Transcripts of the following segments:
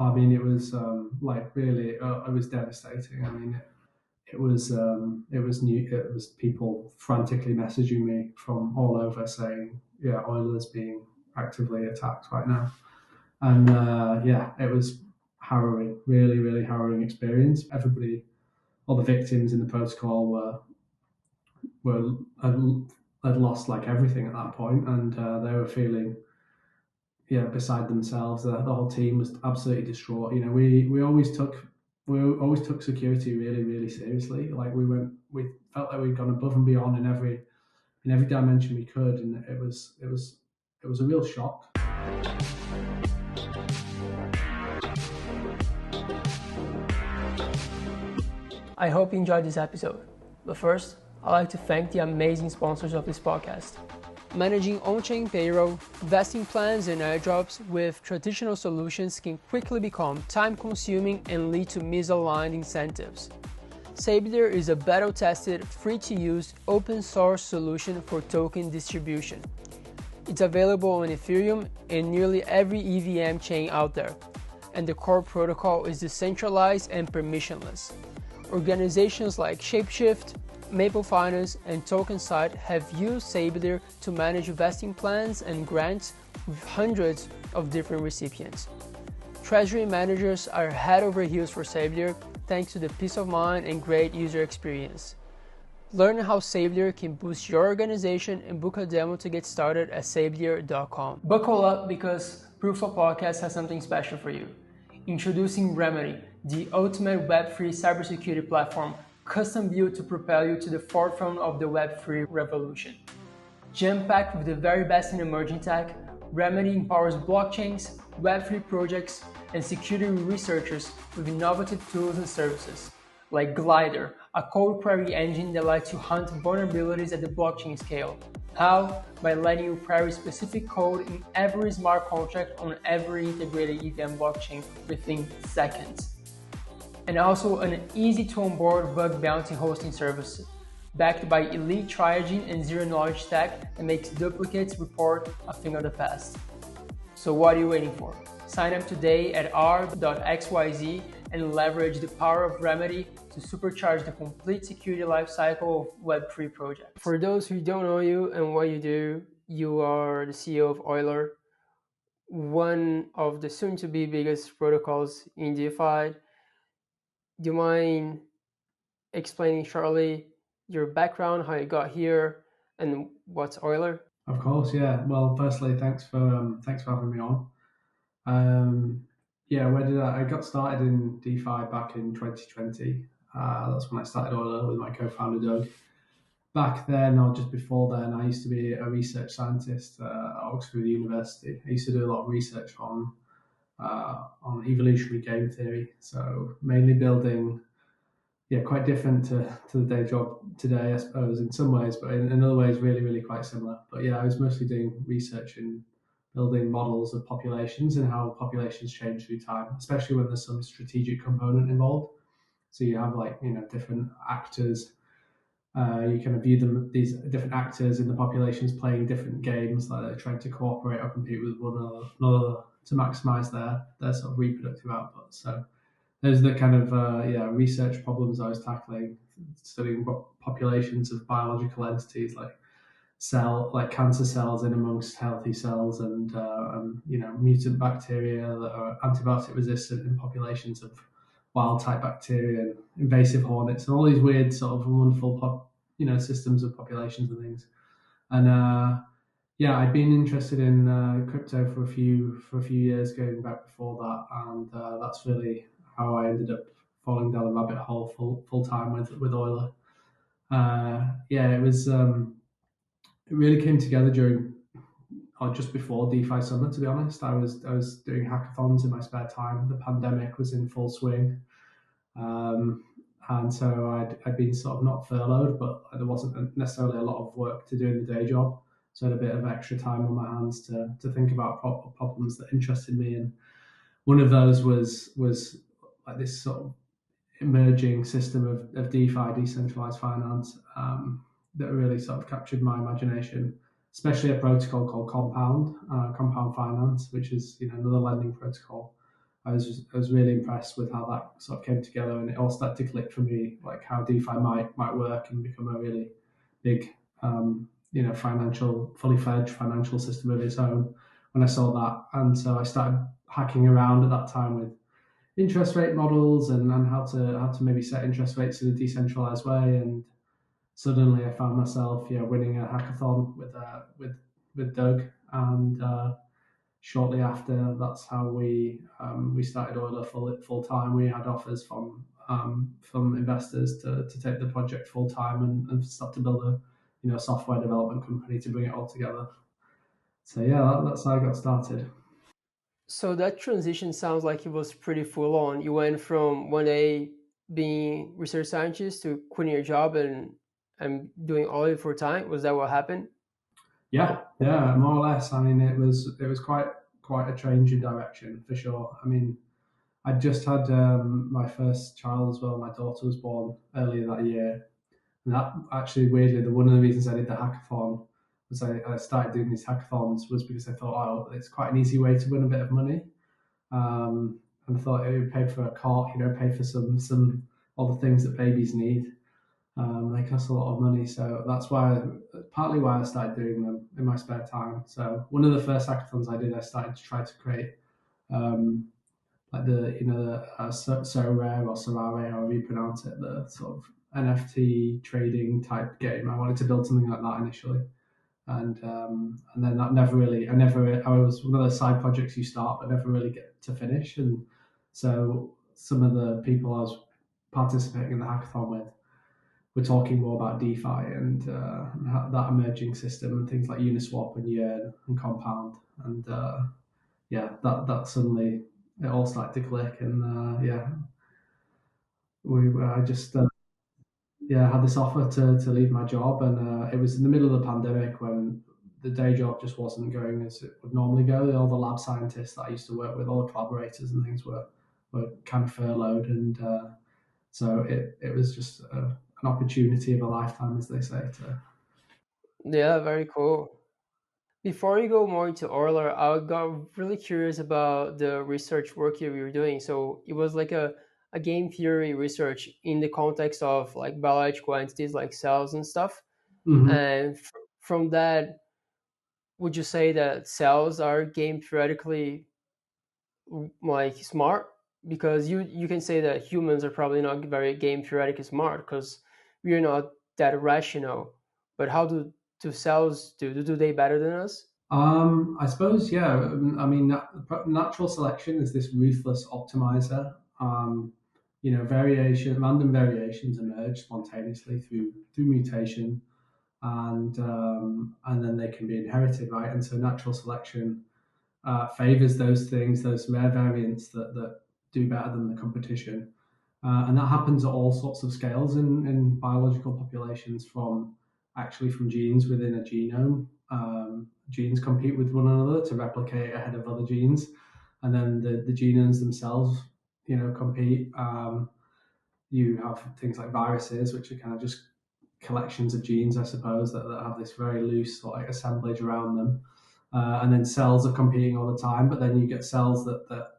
I mean, it was like really, it was devastating. I mean, it was new. It was people frantically messaging me from all over saying, "Yeah, Euler's being actively attacked right now." And yeah, it was harrowing, really, really harrowing experience. Everybody, all the victims in the protocol were had lost like everything at that point, and they were feeling beside themselves. The whole team was absolutely distraught. You know, we always took security really, really seriously. Like we felt like we'd gone above and beyond in every dimension we could, and it was a real shock. I hope you enjoyed this episode. But first, I'd like to thank the amazing sponsors of this podcast. Managing on-chain payroll, vesting plans, and airdrops with traditional solutions can quickly become time-consuming and lead to misaligned incentives. Sablier is a battle-tested, free-to-use, open-source solution for token distribution. It's available on Ethereum and nearly every EVM chain out there, and the core protocol is decentralized and permissionless. Organizations like Shapeshift, Maple Finance, and TokenSide have used Sablier to manage vesting plans and grants with hundreds of different recipients. Treasury managers are head over heels for Sablier thanks to the peace of mind and great user experience. Learn how Sablier can boost your organization and book a demo to get started at sablier.com. Buckle up because Proof of Podcast has something special for you. Introducing Remedy, the ultimate Web3 cybersecurity platform custom built to propel you to the forefront of the Web3 revolution. Jam-packed with the very best in emerging tech, Remedy empowers blockchains, Web3 projects, and security researchers with innovative tools and services, like Glider, a code query engine that lets you hunt vulnerabilities at the blockchain scale. How? By letting you query specific code in every smart contract on every integrated EVM blockchain within seconds. And also an easy-to-onboard bug bounty hosting service, backed by elite triaging and zero-knowledge tech that makes duplicates report a thing of the past. So what are you waiting for? Sign up today at r.xyz and leverage the power of Remedy to supercharge the complete security lifecycle of Web3 projects. For those who don't know you and what you do, you are the CEO of Euler, one of the soon-to-be biggest protocols in DeFi. Do you mind explaining shortly your background, how you got here, and what's Euler? Of course, yeah. Well, firstly, thanks for having me on. Yeah, where did I got started in DeFi back in 2020. That's when I started Euler with my co-founder Doug. Back then, or just before then, I used to be a research scientist at Oxford University. I used to do a lot of research on evolutionary game theory, so mainly building, quite different to the day job today, I suppose, in some ways, but in other ways, really, really quite similar. But yeah, I was mostly doing research in building models of populations and how populations change through time, especially when there's some strategic component involved. So you have different actors. You kind of view them these different actors in the populations playing different games, like they're trying to cooperate or compete with one another to maximize their sort of reproductive output. So those are the kind of research problems I was tackling, studying populations of biological entities like cancer cells in amongst healthy cells, and mutant bacteria that are antibiotic resistant in populations of wild type bacteria and invasive hornets and all these weird sort of wonderful systems of populations and things. And I'd been interested in crypto for a few years going back before that, and that's really how I ended up falling down the rabbit hole full time with Euler. It was it really came together during or just before DeFi Summer. To be honest, I was doing hackathons in my spare time. The pandemic was in full swing, um, and so I'd been sort of not furloughed, but there wasn't necessarily a lot of work to do in the day job. So I had a bit of extra time on my hands to think about problems that interested me, and one of those was like this sort of emerging system of DeFi, decentralized finance, that really sort of captured my imagination, especially a protocol called Compound Finance, which is another lending protocol. I was really impressed with how that sort of came together, and it all started to click for me, like how DeFi might work and become a really big, fully fledged financial system of its own. When I saw that, and so I started hacking around at that time with interest rate models and how to maybe set interest rates in a decentralized way. And suddenly I found myself winning a hackathon with Doug, and shortly after, that's how we started Euler full time. We had offers from investors to take the project full time and start to build a software development company to bring it all together. So yeah, that's how I got started. So that transition sounds like it was pretty full on. You went from one day being research scientist to quitting your job and doing all of it for time. Was that what happened? Yeah, more or less. I mean, it was quite a change in direction for sure. I mean, I just had my first child as well. My daughter was born earlier that year, and that actually weirdly, one of the reasons I did the hackathon was I started doing these hackathons was because I thought, oh, it's quite an easy way to win a bit of money, and I thought it would pay for a cot, pay for some all the things that babies need. They cost a lot of money, so that's partly why I started doing them in my spare time. So one of the first hackathons I did, I started to try to create um, like so rare or Sablier, however you pronounce it, the sort of NFT trading type game. I wanted to build something like that initially, and then that never really. I was one of those side projects you start but never really get to finish, and so some of the people I was participating in the hackathon with we're talking more about DeFi and that emerging system and things like Uniswap and Yearn and Compound. And that suddenly it all started to click. And I just had this offer to leave my job. And it was in the middle of the pandemic when the day job just wasn't going as it would normally go. All the lab scientists that I used to work with, all the collaborators and things were kind of furloughed. And so it was just an opportunity of a lifetime, as they say. Yeah, very cool. Before you go more into Euler, I got really curious about the research work you were doing. So it was like a game theory research in the context of like biological entities like cells and stuff. Mhm. And from that, would you say that cells are game theoretically like smart? Because you can say that humans are probably not very game theoretically smart because we are not that rational. But how do cells do they better than us? I suppose, yeah. I mean, natural selection is this ruthless optimizer. Random variations emerge spontaneously through mutation, and then they can be inherited, right? And so natural selection favors those things, those rare variants that do better than the competition. And that happens at all sorts of scales in biological populations, from genes within a genome. Genes compete with one another to replicate ahead of other genes, and then the genomes themselves, compete. You have things like viruses, which are kind of just collections of genes, I suppose, that have this very loose like assemblage around them. And then cells are competing all the time, but then you get cells that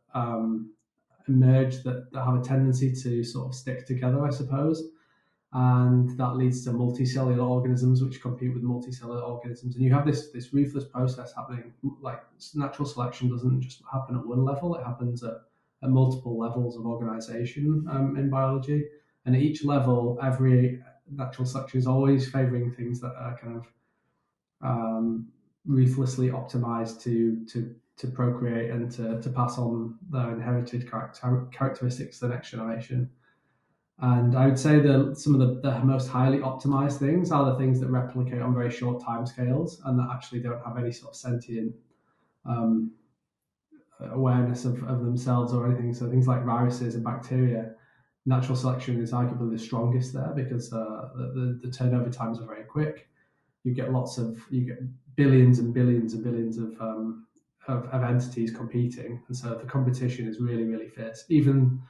emerge that have a tendency to sort of stick together, I suppose. And that leads to multicellular organisms which compete with multicellular organisms. And you have this ruthless process happening. Like natural selection doesn't just happen at one level, it happens at multiple levels of organization in biology. And at each level, every natural selection is always favoring things that are kind of ruthlessly optimized to procreate and to pass on their inherited characteristics to the next generation. And I would say that some of the most highly optimized things are the things that replicate on very short timescales and that actually don't have any sort of sentient um, awareness of themselves or anything. So things like viruses and bacteria, natural selection is arguably the strongest there because the turnover times are very quick. You get billions and billions and billions of entities competing, and so the competition is really really fierce. Even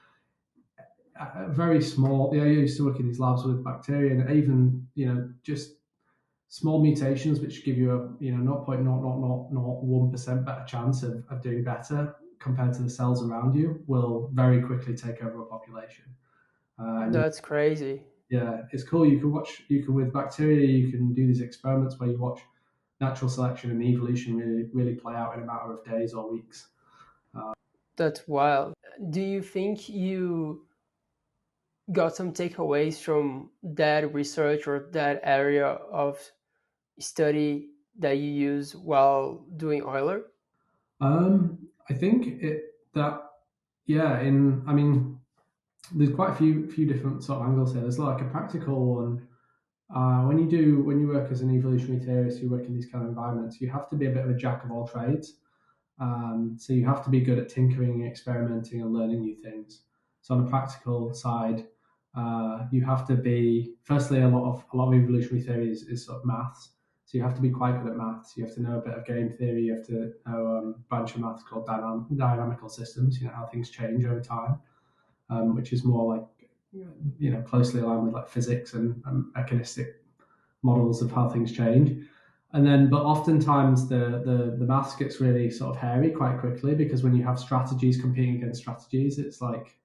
very small. Yeah, I used to work in these labs with bacteria, and even just small mutations which give you a 0.0001% better chance of doing better compared to the cells around you will very quickly take over a population. And That's crazy. yeah, it's cool. You can with bacteria, you can do these experiments where you watch natural selection and evolution really play out in a matter of days or weeks. That's wild. Do you think you got some takeaways from that research or that area of study that you use while doing Euler? I think it that yeah. In I mean, there's quite a few different sort of angles here. There's like a practical one. When you work as an evolutionary theorist, you work in these kind of environments. You have to be a bit of a jack of all trades. So you have to be good at tinkering, experimenting, and learning new things. So on the practical side, you have to be firstly a lot of evolutionary theory is sort of maths. So you have to be quite good at maths. You have to know a bit of game theory. You have to know a branch of maths called dynamical systems. You know how things change over time, which is more like closely aligned with like physics and mechanistic models of how things change. And then, but oftentimes the maths gets really sort of hairy quite quickly because when you have strategies competing against strategies, it's like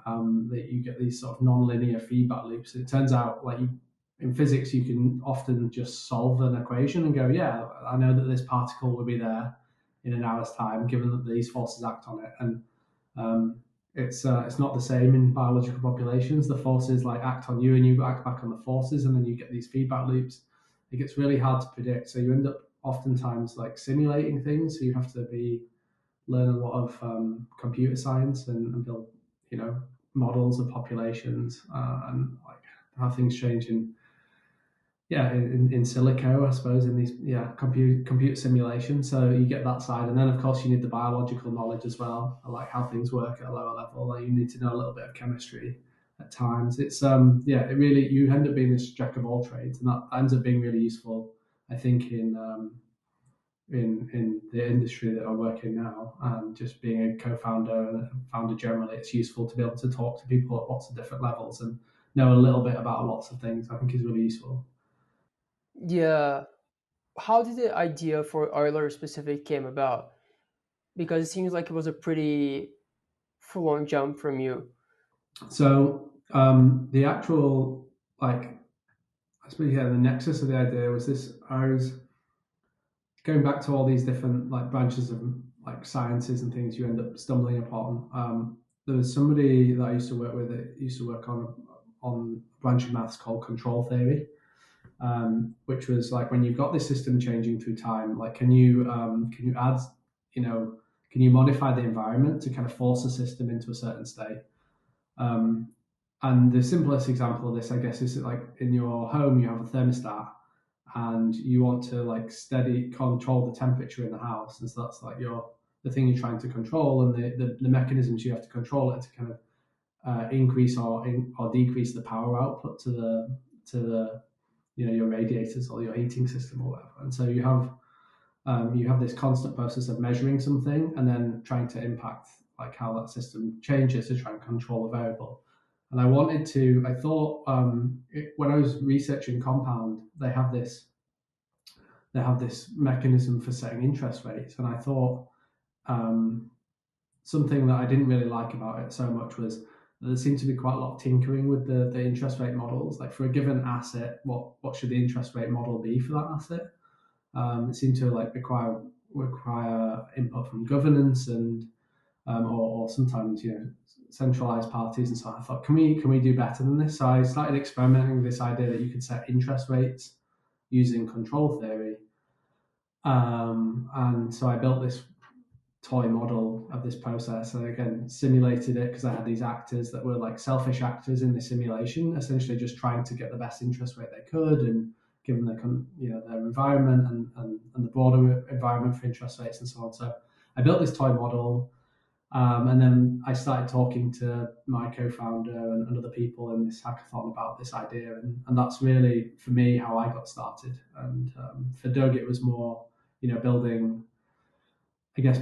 that you get these sort of non-linear feedback loops. It turns out, like in physics, you can often just solve an equation and go, yeah, I know that this particle will be there in an hour's time, given that these forces act on it. And um, it's not the same in biological populations. The forces like act on you, and you act back on the forces, and then you get these feedback loops. It gets really hard to predict. So you end up oftentimes like simulating things. So you have to learn a lot of computer science and build models of populations and like how things change in silico, I suppose, in these computer simulation. So you get that side, and then of course you need the biological knowledge as well, like how things work at a lower level. Like you need to know a little bit of chemistry at times. It's it really you end up being this jack of all trades, and that ends up being really useful, I think, in the industry that I work in now, and just being a co-founder and a founder generally, it's useful to be able to talk to people at lots of different levels and know a little bit about lots of things. I think is really useful. Yeah. How did the idea for Euler specific came about? Because it seems like it was a pretty full-on jump from you. So the actual like I suppose the nexus of the idea was this. I was going back to all these different like branches of like sciences and things you end up stumbling upon. There was somebody that I used to work with that used to work on a branch of maths called control theory, which was like when you've got this system changing through time, like can you add, you know, can you modify the environment to kind of force a system into a certain state? Um, and the simplest example of this, I guess, is that, like in your home, you have a thermostat, and you want to like steady control the temperature in the house, and so that's like the thing you're trying to control, and the mechanisms you have to control it to kind of increase or decrease the power output to the your radiators or your heating system or whatever. And so you have this constant process of measuring something and then trying to impact like how that system changes to try and control a variable. And I thought when I was researching compound, they have this mechanism for setting interest rates, and I thought um, something that I didn't really like about it so much was that there seemed to be quite a lot of tinkering with the interest rate models. Like for a given asset, what should the interest rate model be for that asset? It seemed to like require input from governance and or sometimes centralized parties and so on. I thought, can we do better than this? So I started experimenting with this idea that you could set interest rates using control theory, and so I built this toy model of this process. And again, simulated it because I had these actors that were like selfish actors in the simulation, essentially just trying to get the best interest rate they could, and given their environment and the broader environment for interest rates and so on. So I built this toy model, and then I started talking to my co-founder and other people in this hackathon about this idea, and that's really for me how I got started. And for Doug, it was more building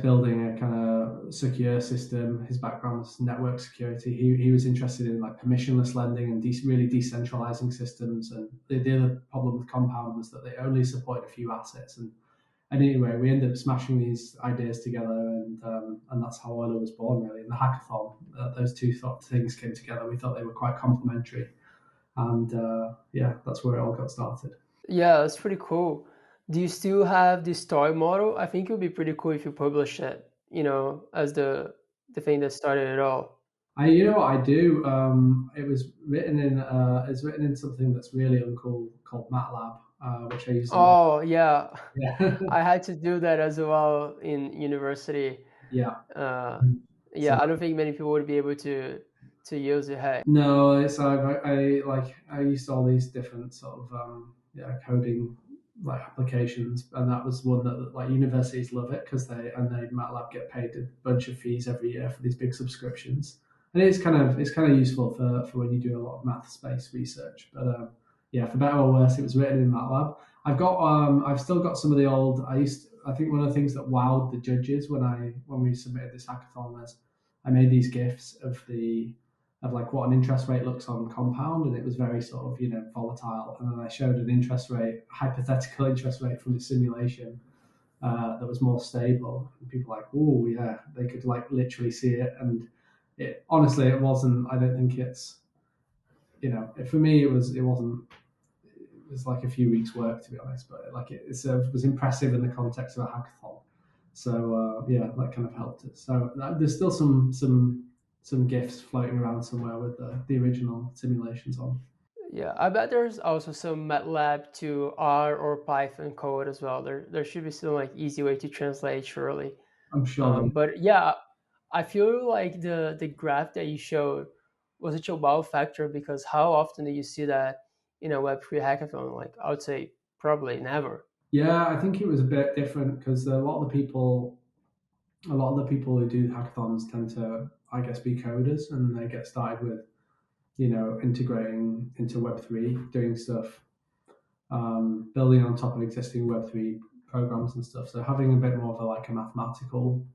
building a kind of secure system. His background was network security. He was interested in like permissionless lending and really decentralizing systems. And the other problem with Compound was that they only supported a few assets. And anyway, we ended up smashing these ideas together, and that's how Euler was born, really. In the hackathon, those two things came together. We thought they were quite complementary, and yeah, that's where it all got started. Yeah, that's pretty cool. Do you still have the story model? I think it would be pretty cool if you publish it, as the thing that started it all. You know what I do? It was written in it's written in something that's really uncool called MATLAB, which I use a lot. Oh, yeah. Yeah, I had to do that as well in university. yeah. Uh, So yeah, I don't think many people would be able to use it. Hey. no, it's I used all these different sort of yeah, coding like applications, and that was one that like universities love it because they MATLAB get paid a bunch of fees every year for these big subscriptions, and it's kind of useful for when you do a lot of maths based research. But yeah, for better or worse, it was written in MATLAB. I've still got some of the old. I think one of the things that wowed the judges when we submitted this hackathon was I made these gifs of like what an interest rate looks on compound, and it was very sort of volatile. And then I showed an interest rate, hypothetical interest rate from the simulation that was more stable. And people were like, oh yeah, they could like literally see it. And it honestly, it wasn't. I don't think it's for me it wasn't. It was like a few weeks' work to be honest, but like it was impressive in the context of a hackathon. So yeah, that kind of helped it. So there's still some gifts floating around somewhere with the original simulations on. Yeah, I bet there's also some MATLAB to R or Python code as well. There should be some like easy way to translate, surely. I'm sure. But yeah, I feel like the graph that you showed was such a wow factor because how often do you see that in a Web3 hackathon? Like I would say probably never. Yeah, I think it was a bit different because a lot of the people who do hackathons tend to, I guess, be coders, and they get started with integrating into Web3, doing stuff, building on top of existing Web3 programs and stuff. So having a bit more of a mathematical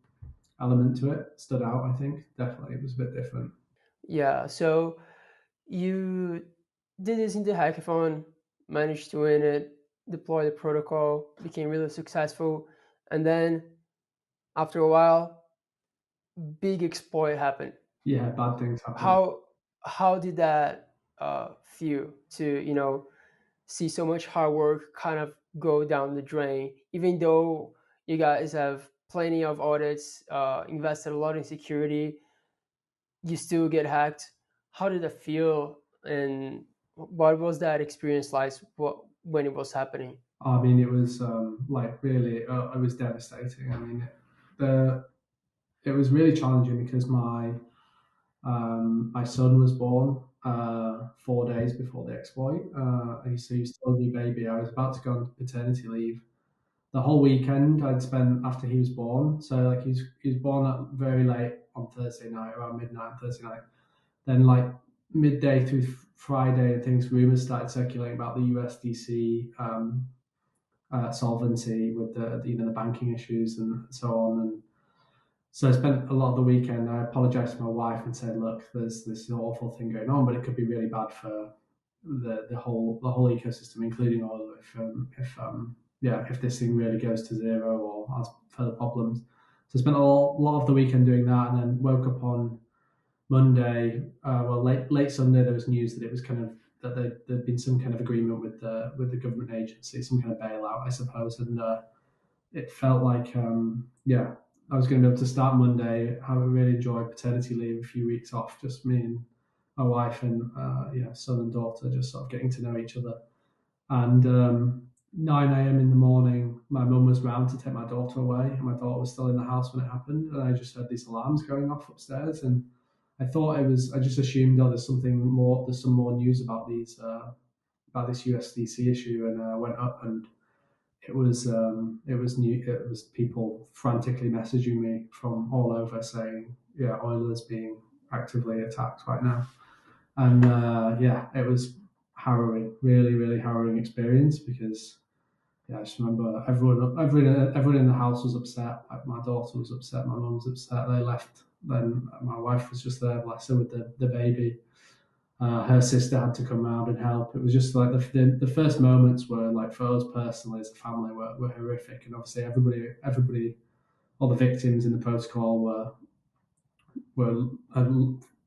element to it stood out. I think definitely it was a bit different. Yeah, so you did this in the hackathon, managed to win it, deploy the protocol, became really successful, and then after a while, big exploit happened. Yeah, bad things happen. How did that feel to see so much hard work kind of go down the drain, even though you guys have plenty of audits, invested a lot in security, you still get hacked. How did that feel, and what was that experience like when it was happening? I mean, it was like really, it was devastating. I mean, the it was really challenging because my son was born 4 days before the exploit. So he was still a new baby. I was about to go on paternity leave. The whole weekend I'd spent after he was born. So like he was born at very late on Thursday night, around midnight on Thursday night. Then like midday through Friday, and things rumors started circulating about the USDC solvency with the banking issues and so on. And so I spent a lot of the weekend. I apologized to my wife and said, "Look, there's this awful thing going on, but it could be really bad for the whole ecosystem, including oil, if this thing really goes to zero or has further problems." So I spent a lot of the weekend doing that, and then woke up on Monday. Late Sunday, there was news that it was kind of that there'd been some kind of agreement with the government agency, some kind of bailout, I suppose, and it felt like yeah, I was going to be able to start Monday, have a really enjoy paternity leave, a few weeks off, just me and my wife and yeah, son and daughter, just sort of getting to know each other. And 9 a.m. in the morning, my mum was round to take my daughter away, and my daughter was still in the house when it happened. And I just heard these alarms going off upstairs, and I thought it was. I just assumed, oh, there's something more. There's some more news about about this USDC issue, and I went up, and it was new. It was people frantically messaging me from all over saying, yeah, Euler's being actively attacked right now, and yeah, it was harrowing, really, really harrowing experience because yeah, I just remember everyone in the house was upset. Like my daughter was upset, my mum was upset. They left. Then my wife was just there, bless her, with the baby. Her sister had to come round and help. It was just like the first moments were like for us personally as a family were horrific, and obviously everybody all the victims in the protocol were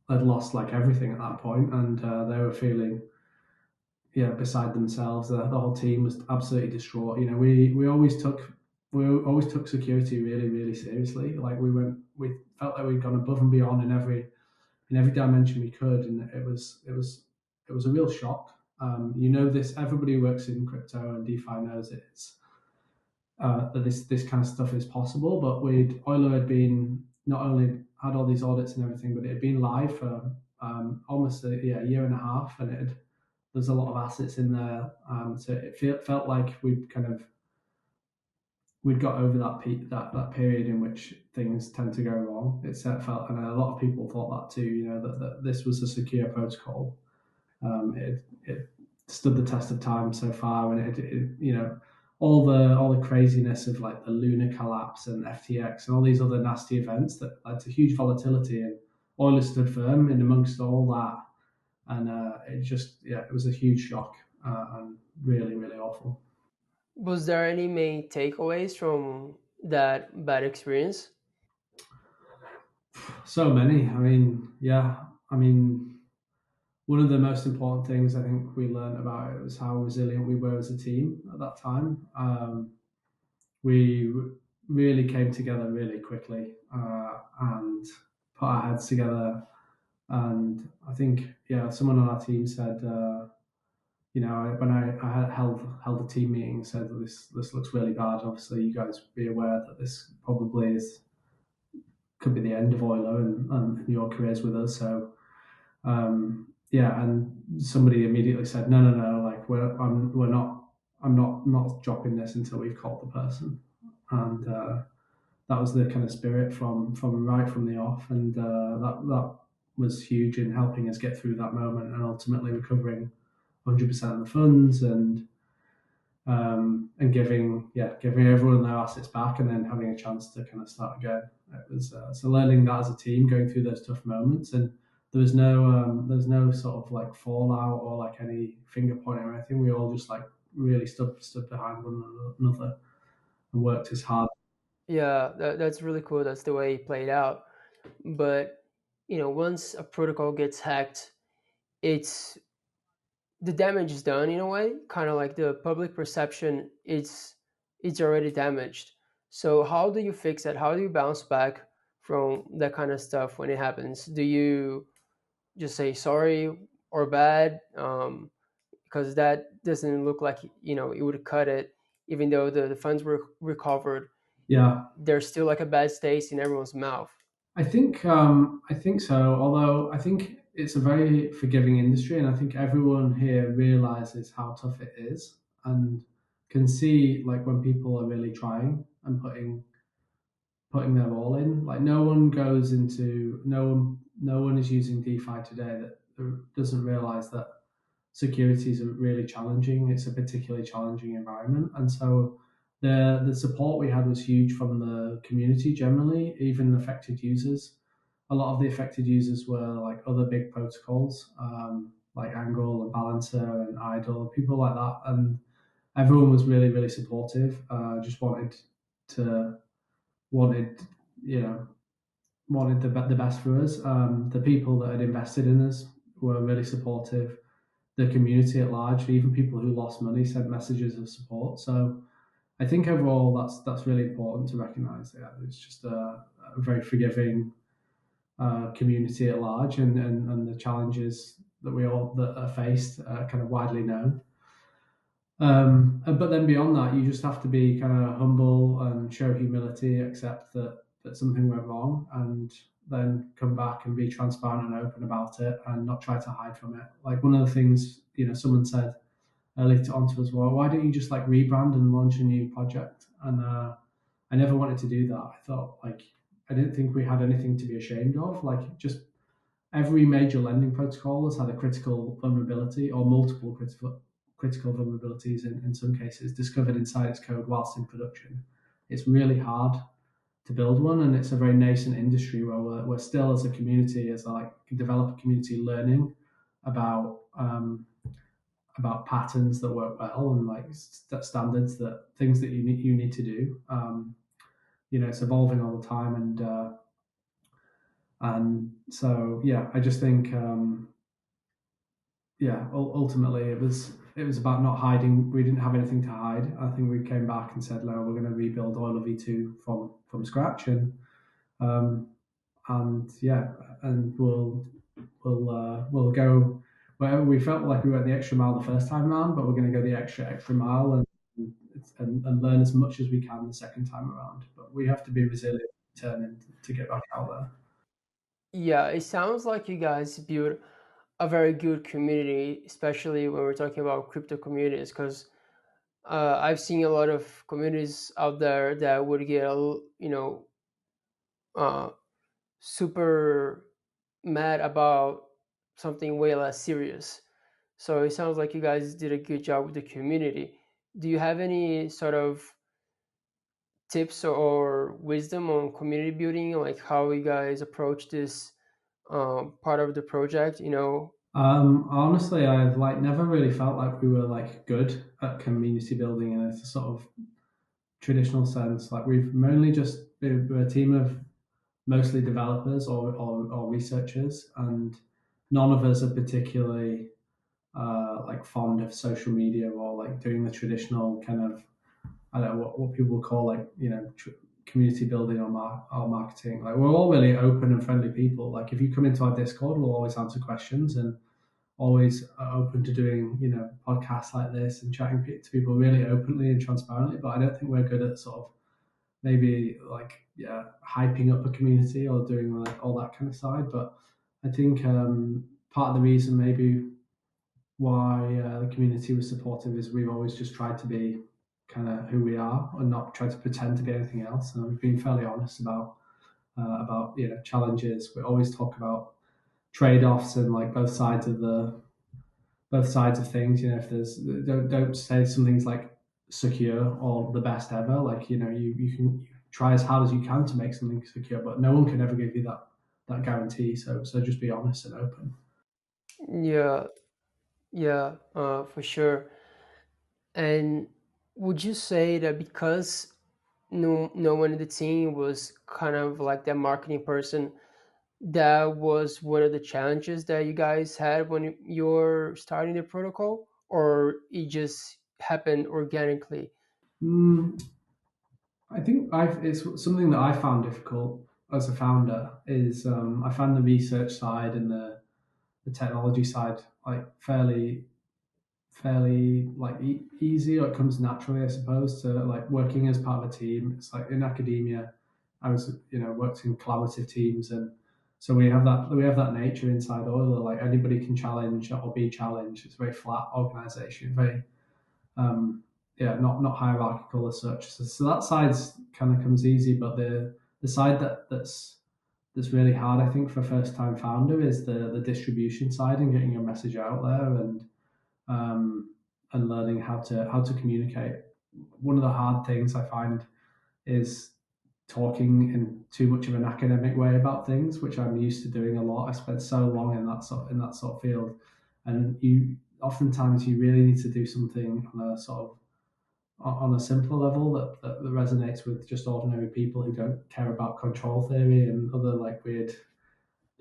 had lost like everything at that point, and they were feeling beside themselves. The whole team was absolutely distraught. You know, we always took security really really seriously. Like we felt like we'd gone above and beyond in every dimension we could, and it was a real shock. This everybody who works in crypto and DeFi knows that this kind of stuff is possible. But Euler had been not only had all these audits and everything, but it had been live for almost a year and a half, and there's a lot of assets in there. So felt like we'd got over that period in which things tend to go wrong. Felt, and a lot of people thought that too. That this was a secure protocol. It stood the test of time so far, and all the craziness of like the Luna collapse and FTX and all these other nasty events that led to huge volatility, and oil stood firm in amongst all that, and it was a huge shock, and really really awful. Was there any main takeaways from that bad experience? So many. I mean, yeah. I mean, one of the most important things I think we learned about it was how resilient we were as a team at that time. We really came together really quickly, and put our heads together. And I think, someone on our team said, when I held a team meeting, and said that this looks really bad. Obviously, you guys be aware that this probably could be the end of Euler and your careers with us. So and somebody immediately said, no, no, no, like we're not, I'm not dropping this until we've caught the person, and that was the kind of spirit from right from the off, and that was huge in helping us get through that moment and ultimately recovering 100% of the funds, and giving everyone their assets back, and then having a chance to kind of start again. It was so learning that as a team, going through those tough moments, and there was no sort of like fallout or like any finger pointing or anything. We all just like really stood behind one another and worked as hard. Yeah, that's really cool. That's the way it played out. But once a protocol gets hacked, it's the damage is done in a way. Kind of like the public perception, it's already damaged. So how do you fix that? How do you bounce back from that kind of stuff when it happens? Do you just say sorry or bad? Because that doesn't look like it would cut it, even though the funds were recovered. Yeah, There's still like a bad taste in everyone's mouth. I think so. Although I think it's a very forgiving industry, and I think everyone here realizes how tough it is, and can see like when people are really trying and putting their all in. Like no one is using DeFi today that doesn't realize that security is really challenging. It's a particularly challenging environment, and so the support we had was huge from the community generally, even affected users. A lot of the affected users were like other big protocols, like Angle and Balancer and Idle, people like that, and everyone was really really supportive. Just to wanted you know wanted the best for us. The people that had invested in us were really supportive. The community at large, even people who lost money, sent messages of support. So I think overall that's really important to recognise. Yeah, it's just a very forgiving community at large, and the challenges that are faced are kind of widely known. But then beyond that, you just have to be kind of humble and show humility, accept that something went wrong, and then come back and be transparent and open about it, and not try to hide from it. Like one of the things someone said earlier on to us, well, why don't you just like rebrand and launch a new project? And I never wanted to do that. I thought like I didn't think we had anything to be ashamed of. Like just every major lending protocol has had a critical vulnerability or multiple critical vulnerabilities in some cases discovered inside its code whilst in production. It's really hard to build one, and it's a very nascent industry where we're still as a community, as like a developer community, learning about patterns that work well and like standards that things that you need to do. It's evolving all the time, and so yeah, I just think yeah, ultimately it was about not hiding. We didn't have anything to hide. I think we came back and said, no, we're going to rebuild Euler V2 from scratch, um, and yeah, and we'll go wherever we felt like we went the extra mile the first time around, but we're going to go the extra mile and learn as much as we can the second time around. But we have to be resilient, determined to get back out there. Yeah, it sounds like you guys built a very good community, especially when we're talking about crypto communities, because I've seen a lot of communities out there that would get uh, super mad about something way less serious. So it sounds like you guys did a good job with the community. Do you have any sort of tips or wisdom on community building, like how you guys approach this part of the project? Honestly, I've like never really felt like we were like good at community building in a sort of traditional sense. Like we've mainly just we're a team of mostly developers or researchers, and none of us are particularly like fond of social media or like doing the traditional kind of I don't know what people call like community building or marketing. Like we're all really open and friendly people. Like if you come into our Discord, we'll always answer questions and always open to doing podcasts like this and chatting to people really openly and transparently. But I don't think we're good at sort of maybe like hyping up a community or doing like all that kind of side. But I think part of the reason maybe why the community was supportive is we've always just tried to be kind of who we are and not try to pretend to be anything else. And we've been fairly honest about challenges. We always talk about trade-offs and like both sides of things. If there's don't say something's like secure or the best ever. Like you can try as hard as you can to make something secure, but no one can ever give you that guarantee. So just be honest and open. Yeah, yeah, for sure. And would you say that because no one in the team was kind of like that marketing person, that was one of the challenges that you guys had when you're starting the protocol, or it just happened organically? Mm, I think it's something that I found difficult as a founder is I found the research side and the technology side like fairly like easy, or it comes naturally, I suppose, to like working as part of a team. It's like in academia, I was worked in collaborative teams, and so we have that nature inside Euler. Like anybody can challenge or be challenged. It's a very flat organization, very not hierarchical as such. So that side's kind of comes easy, but the side that's really hard, I think, for first time founder is the distribution side and getting your message out there um, and learning how to communicate. One of the hard things I find is talking in too much of an academic way about things, which I'm used to doing a lot. I spent so long in that sort of field, and oftentimes you really need to do something on a simpler level that resonates with just ordinary people who don't care about control theory and other like weird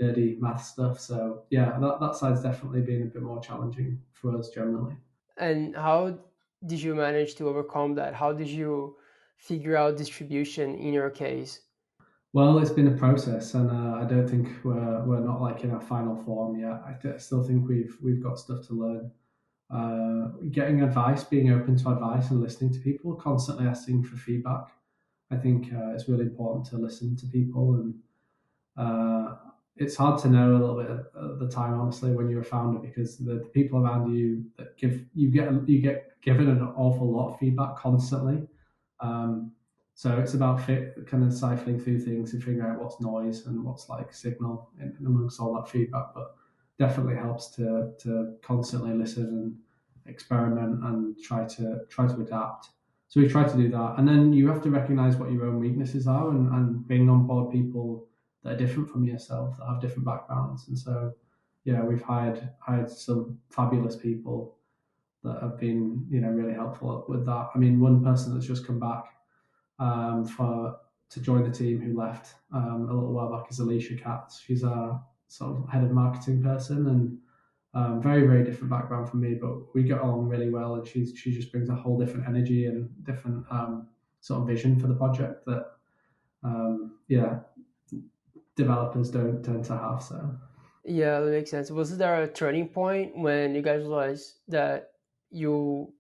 nerdy math stuff. So yeah, that side's definitely been a bit more challenging for us generally. And how did you manage to overcome that? How did you figure out distribution in your case? Well, it's been a process, and I don't think we're not like in our final form yet. Still think we've got stuff to learn. Getting advice, being open to advice, and listening to people, constantly asking for feedback. I think it's really important to listen to people, and it's hard to know a little bit at the time, honestly, when you're a founder, because the people around you that you get given an awful lot of feedback constantly. Um, so it's about kind of siphoning through things and figuring out what's noise and what's like signal in amongst all that feedback. But definitely helps to constantly listen and experiment and try to adapt. So we try to do that, and then you have to recognize what your own weaknesses are and bring on board people that are different from yourself, that have different backgrounds, and so yeah, we've hired some fabulous people that have been, really helpful with that. I mean, one person that's just come back for to join the team who left a little while back is Alicia Katz. She's a sort of head of marketing person, and very, very different background from me, but we get along really well. And she just brings a whole different energy and different sort of vision for the project that yeah, developers don't tend to have. So Yeah, that makes sense. Was there a turning point when you guys realized that you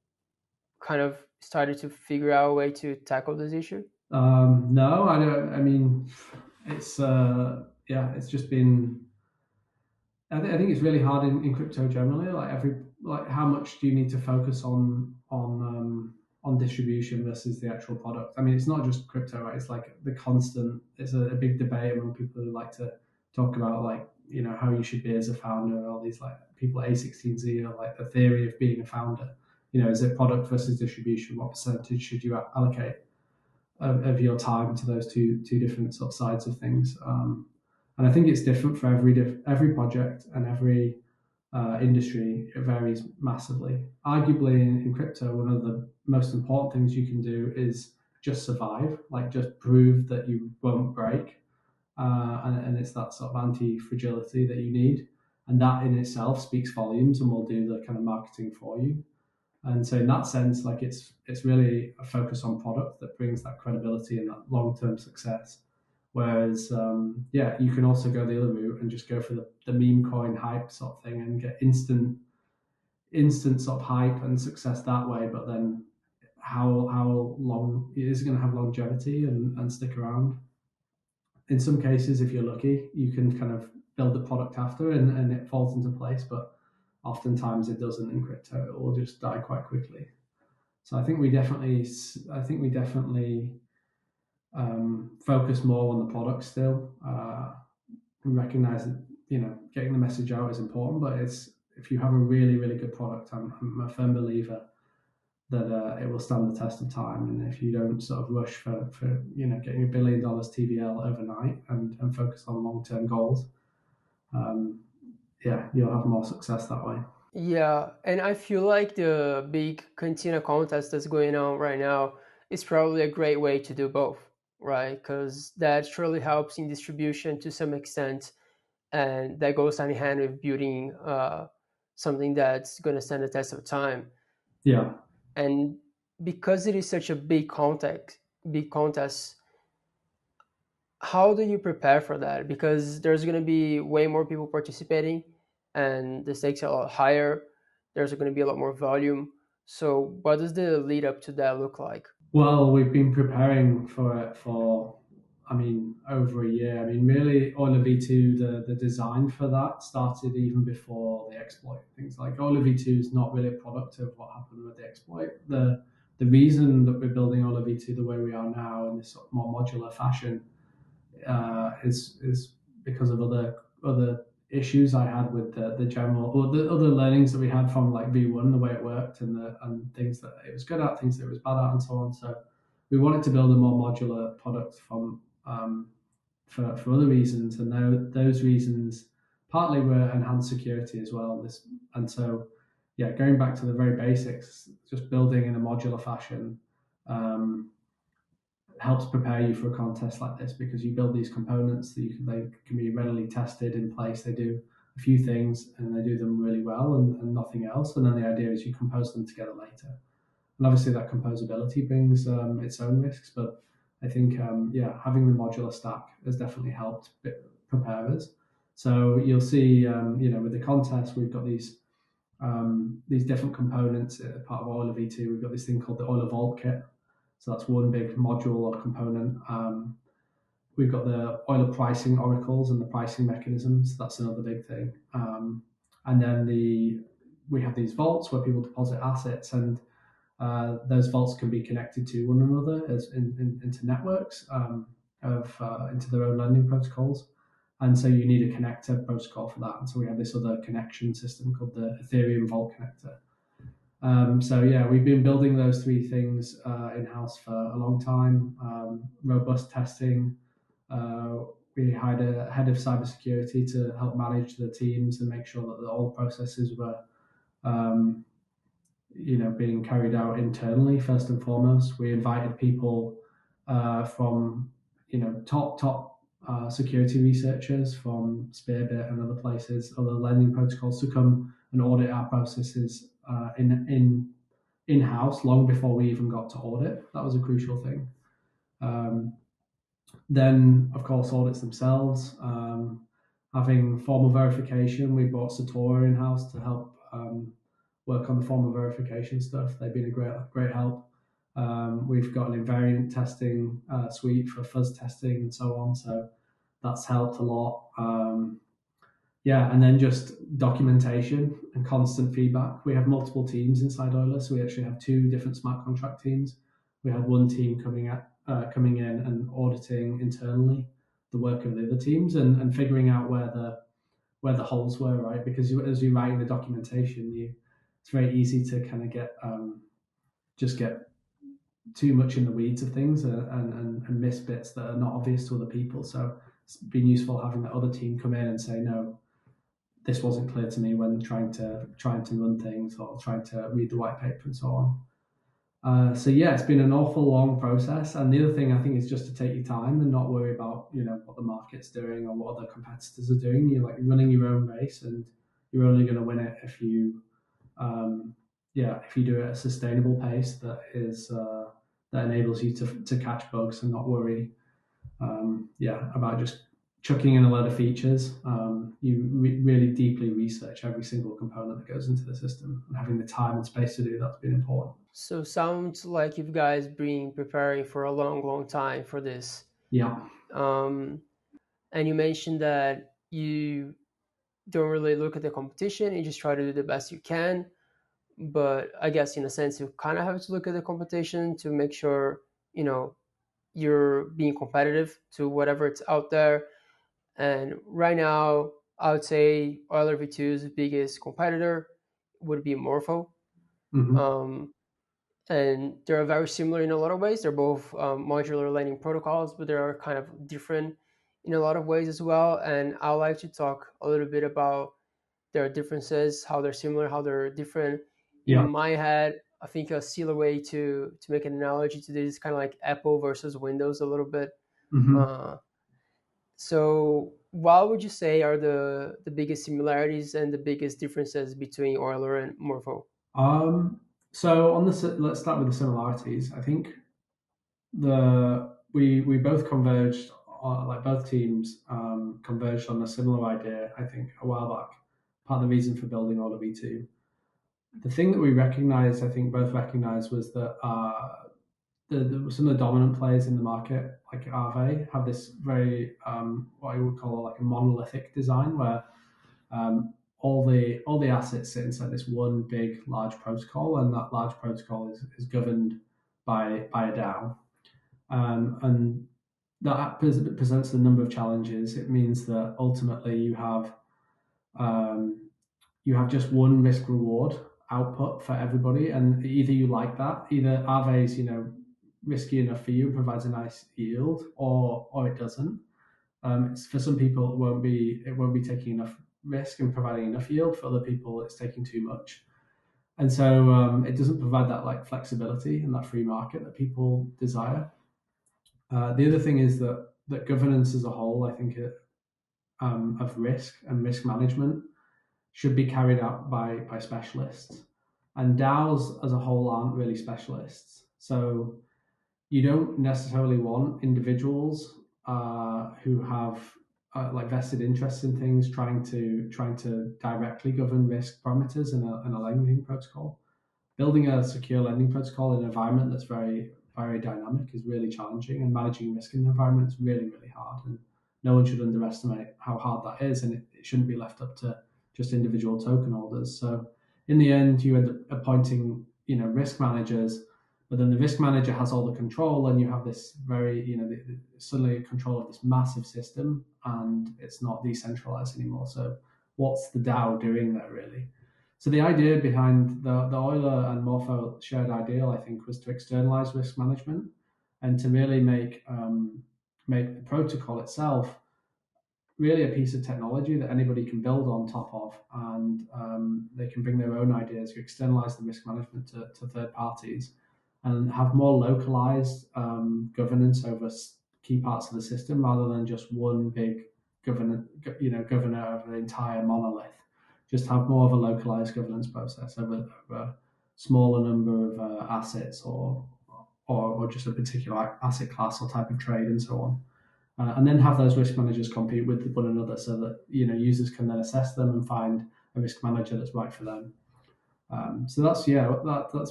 kind of started to figure out a way to tackle this issue? no, I don't. I mean, it's yeah, it's just been. I think it's really hard in crypto generally. Like how much do you need to focus on distribution versus the actual product? I mean, it's not just crypto, right? It's like the constant. It's a big debate among people who like to talk about like how you should be as a founder. All these like people at A16Z or like the theory of being a founder. Is it product versus distribution? What percentage should you allocate of your time to those two different sort of sides of things? And I think it's different for every project and every industry. It varies massively. Arguably, in crypto, one of the most important things you can do is just survive, like just prove that you won't break, and it's that sort of anti-fragility that you need, and that in itself speaks volumes and will do the kind of marketing for you. And so in that sense, like it's really a focus on product that brings that credibility and that long term success. Whereas yeah, you can also go the other route and just go for the meme coin hype sort of thing and get instant sort of hype and success that way. But then how long is it going to have longevity and stick around? In some cases, if you're lucky, you can kind of build the product after and it falls into place. But oftentimes it doesn't in crypto. It will just die quite quickly. So I think we definitely focus more on the product still. We recognize that getting the message out is important, but it's if you have a really really good product, I'm a firm believer that it will stand the test of time. And if you don't sort of rush for getting $1 billion TVL overnight and focus on long term goals, yeah, you'll have more success that way. Yeah, and I feel like the big cantina contest that's going on right now is probably a great way to do both, right? Because that surely helps in distribution to some extent, and that goes hand in hand with building something that's going to stand the test of time. Yeah. And because it is such a big contest, how do you prepare for that? Because there's going to be way more people participating, and the stakes are a lot higher. There's going to be a lot more volume. So, what does the lead up to that look like? Well, we've been preparing for it for, I mean, over a year. I mean, really, Euler V2, the design for that started even before the exploit. Things like Euler V2 is not really a product of what happened with the exploit. The reason that we're building Euler V2 the way we are now in this sort of more modular fashion is because of other issues I had with the general or the other learnings that we had from like V1, the way it worked and things that it was good at, things that it was bad at, and so on. So we wanted to build a more modular product for other reasons, and those reasons partly were enhanced security as well. And so yeah, going back to the very basics, just building in a modular fashion. Um, Helps prepare you for a contest like this because you build these components that they can be readily tested in place. They do a few things and they do them really well and nothing else. And then the idea is you compose them together later. And obviously that composability brings its own risks, but I think yeah, having the modular stack has definitely helped prepare us. So you'll see, with the contest, we've got these different components. Part of Euler V2, we've got this thing called the Euler Vault Kit. So that's one big module or component. We've got the Euler pricing oracles and the pricing mechanisms. That's another big thing. And then we have these vaults where people deposit assets, and those vaults can be connected to one another into networks into their own lending protocols. And so you need a connector protocol for that. And so we have this other connection system called the Ethereum Vault Connector. So yeah, we've been building those three things in house for a long time. Robust testing. we hired a head of cybersecurity to help manage the teams and make sure that all the processes were um, being carried out internally first and foremost. We invited people from top security researchers from Spearbit and other places, other lending protocols, to come and audit our processes in house long before we even got to audit. That was a crucial thing. Then, of course, audits themselves. Having formal verification, we brought Satora in house to help work on the formal verification stuff. They've been a great help. We've got an invariant testing suite for fuzz testing and so on. So that's helped a lot. And then just documentation and constant feedback. We have multiple teams inside Euler, so we actually have two different smart contract teams. We had one team coming in and auditing internally the work of the other teams and figuring out where the holes were, right? Because as you're writing the documentation, it's very easy to kind of get too much in the weeds of things and miss bits that are not obvious to other people. So it's been useful having that other team come in and say, no, this wasn't clear to me when trying to run things or trying to read the white paper and so on. It's been an awful long process. And the other thing I think is just to take your time and not worry about what the market's doing or what other competitors are doing. You're like running your own race, and you're only going to win it if you do it at a sustainable pace that enables you to catch bugs and not worry about just chucking in a load of features. You really deeply research every single component that goes into the system, and having the time and space to do that's been important. So sounds like you guys been preparing for a long time for this. Yeah. And you mentioned that you don't really look at the competition, you just try to do the best you can. But I guess in a sense you kind of have to look at the competition to make sure you're being competitive to whatever it's out there. And right now I would say Euler V2's biggest competitor would be Morpho. Mm-hmm. And they're very similar in a lot of ways. They're both modular lending protocols, but they are kind of different in a lot of ways as well. And I'd like to talk a little bit about their differences, how they're similar, how they're different. Yeah. In my head, I think a silly way to make an analogy to this is kind of like Apple versus Windows a little bit. Mm-hmm. So what would you say are the biggest similarities and the biggest differences between Euler and Morpho? So let's start with the similarities. I think we both converged, like both teams converged on a similar idea, I think, a while back. Part of the reason for building Euler V2. The thing that we recognized, I think both recognized, was that some of the dominant players in the market, like Aave, have this very what I would call like a monolithic design, where all the assets sit inside this one big large protocol, and that large protocol is governed by a DAO, and that presents a number of challenges. It means that ultimately you have just one risk reward output for everybody, and either you like that, either Aave is risky enough for you and provides a nice yield, or it doesn't. For some people, it won't be taking enough risk and providing enough yield. For other people, it's taking too much, and so it doesn't provide that like flexibility and that free market that people desire. The other thing is that governance as a whole, I think, of risk and risk management should be carried out by specialists, and DAOs as a whole aren't really specialists. So you don't necessarily want individuals who have like vested interests in things trying to directly govern risk parameters in a lending protocol. Building a secure lending protocol in an environment that's very dynamic is really challenging, and managing risk in an environment is really hard. And no one should underestimate how hard that is, and it shouldn't be left up to just individual token holders. So in the end, you end up appointing risk managers, but then the risk manager has all the control, and you have this very suddenly control of this massive system, and it's not decentralized anymore. So what's the DAO doing there really? So the idea behind the Euler and Morpho shared ideal, I think, was to externalize risk management and to really make the protocol itself really a piece of technology that anybody can build on top of, and they can bring their own ideas. You externalize the risk management to third parties, and have more localized governance over key parts of the system, rather than just one big governor over the entire monolith. Just have more of a localized governance process over a smaller number of assets, or just a particular asset class or type of trade, and so on. And then have those risk managers compete with one another, so that users can then assess them and find a risk manager that's right for them. So that's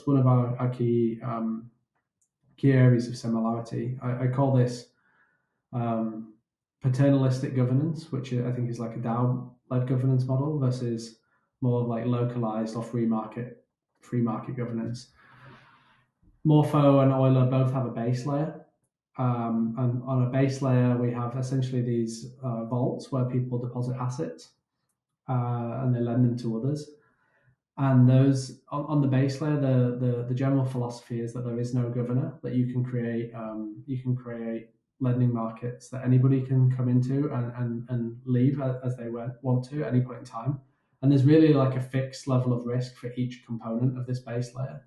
one of our key areas of similarity. I call this paternalistic governance, which I think is like a DAO-led governance model, versus more like localized or free market governance. Morpho and Euler both have a base layer. And on a base layer, we have essentially these vaults where people deposit assets and they lend them to others. And those on the base layer, the general philosophy is that there is no governor, that you can create lending markets that anybody can come into and leave as they want to at any point in time. And there's really like a fixed level of risk for each component of this base layer.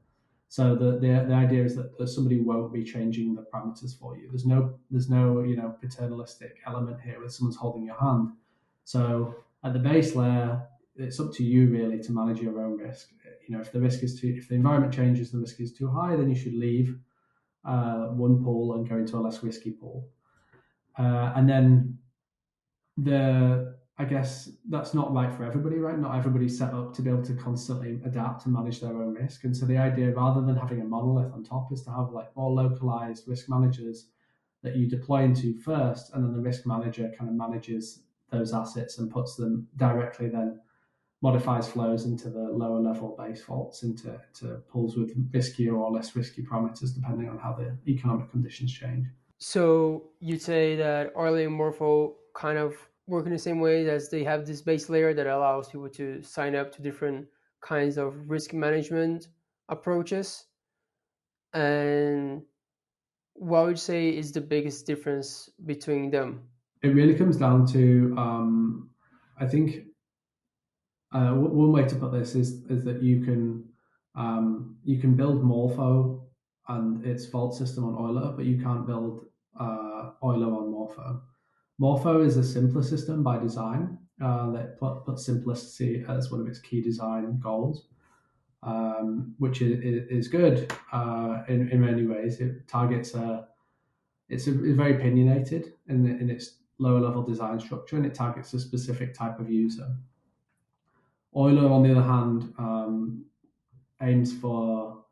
So the idea is that somebody won't be changing the parameters for you. There's no paternalistic element here where someone's holding your hand. So at the base layer, it's up to you really to manage your own risk. If the environment changes, the risk is too high, then you should leave one pool and go into a less risky pool. And then I guess that's not right for everybody, right? Not everybody's set up to be able to constantly adapt and manage their own risk. And so the idea, rather than having a monolith on top, is to have like more localized risk managers that you deploy into first, and then the risk manager kind of manages those assets and puts them directly, then modifies flows into the lower level base vaults into pools with riskier or less risky parameters, depending on how the economic conditions change. So you'd say that Euler and Morpho kind of work in the same way, as they have this base layer that allows people to sign up to different kinds of risk management approaches. And what would you say is the biggest difference between them? It really comes down to, I think, one way to put this is that you can build Morpho and its vault system on Euler, but you can't build Euler on Morpho. Morpho is a simpler system by design that puts simplicity as one of its key design goals, which is good in many ways. It targets it's very opinionated in its lower level design structure, and it targets a specific type of user. Euler, on the other hand, aims for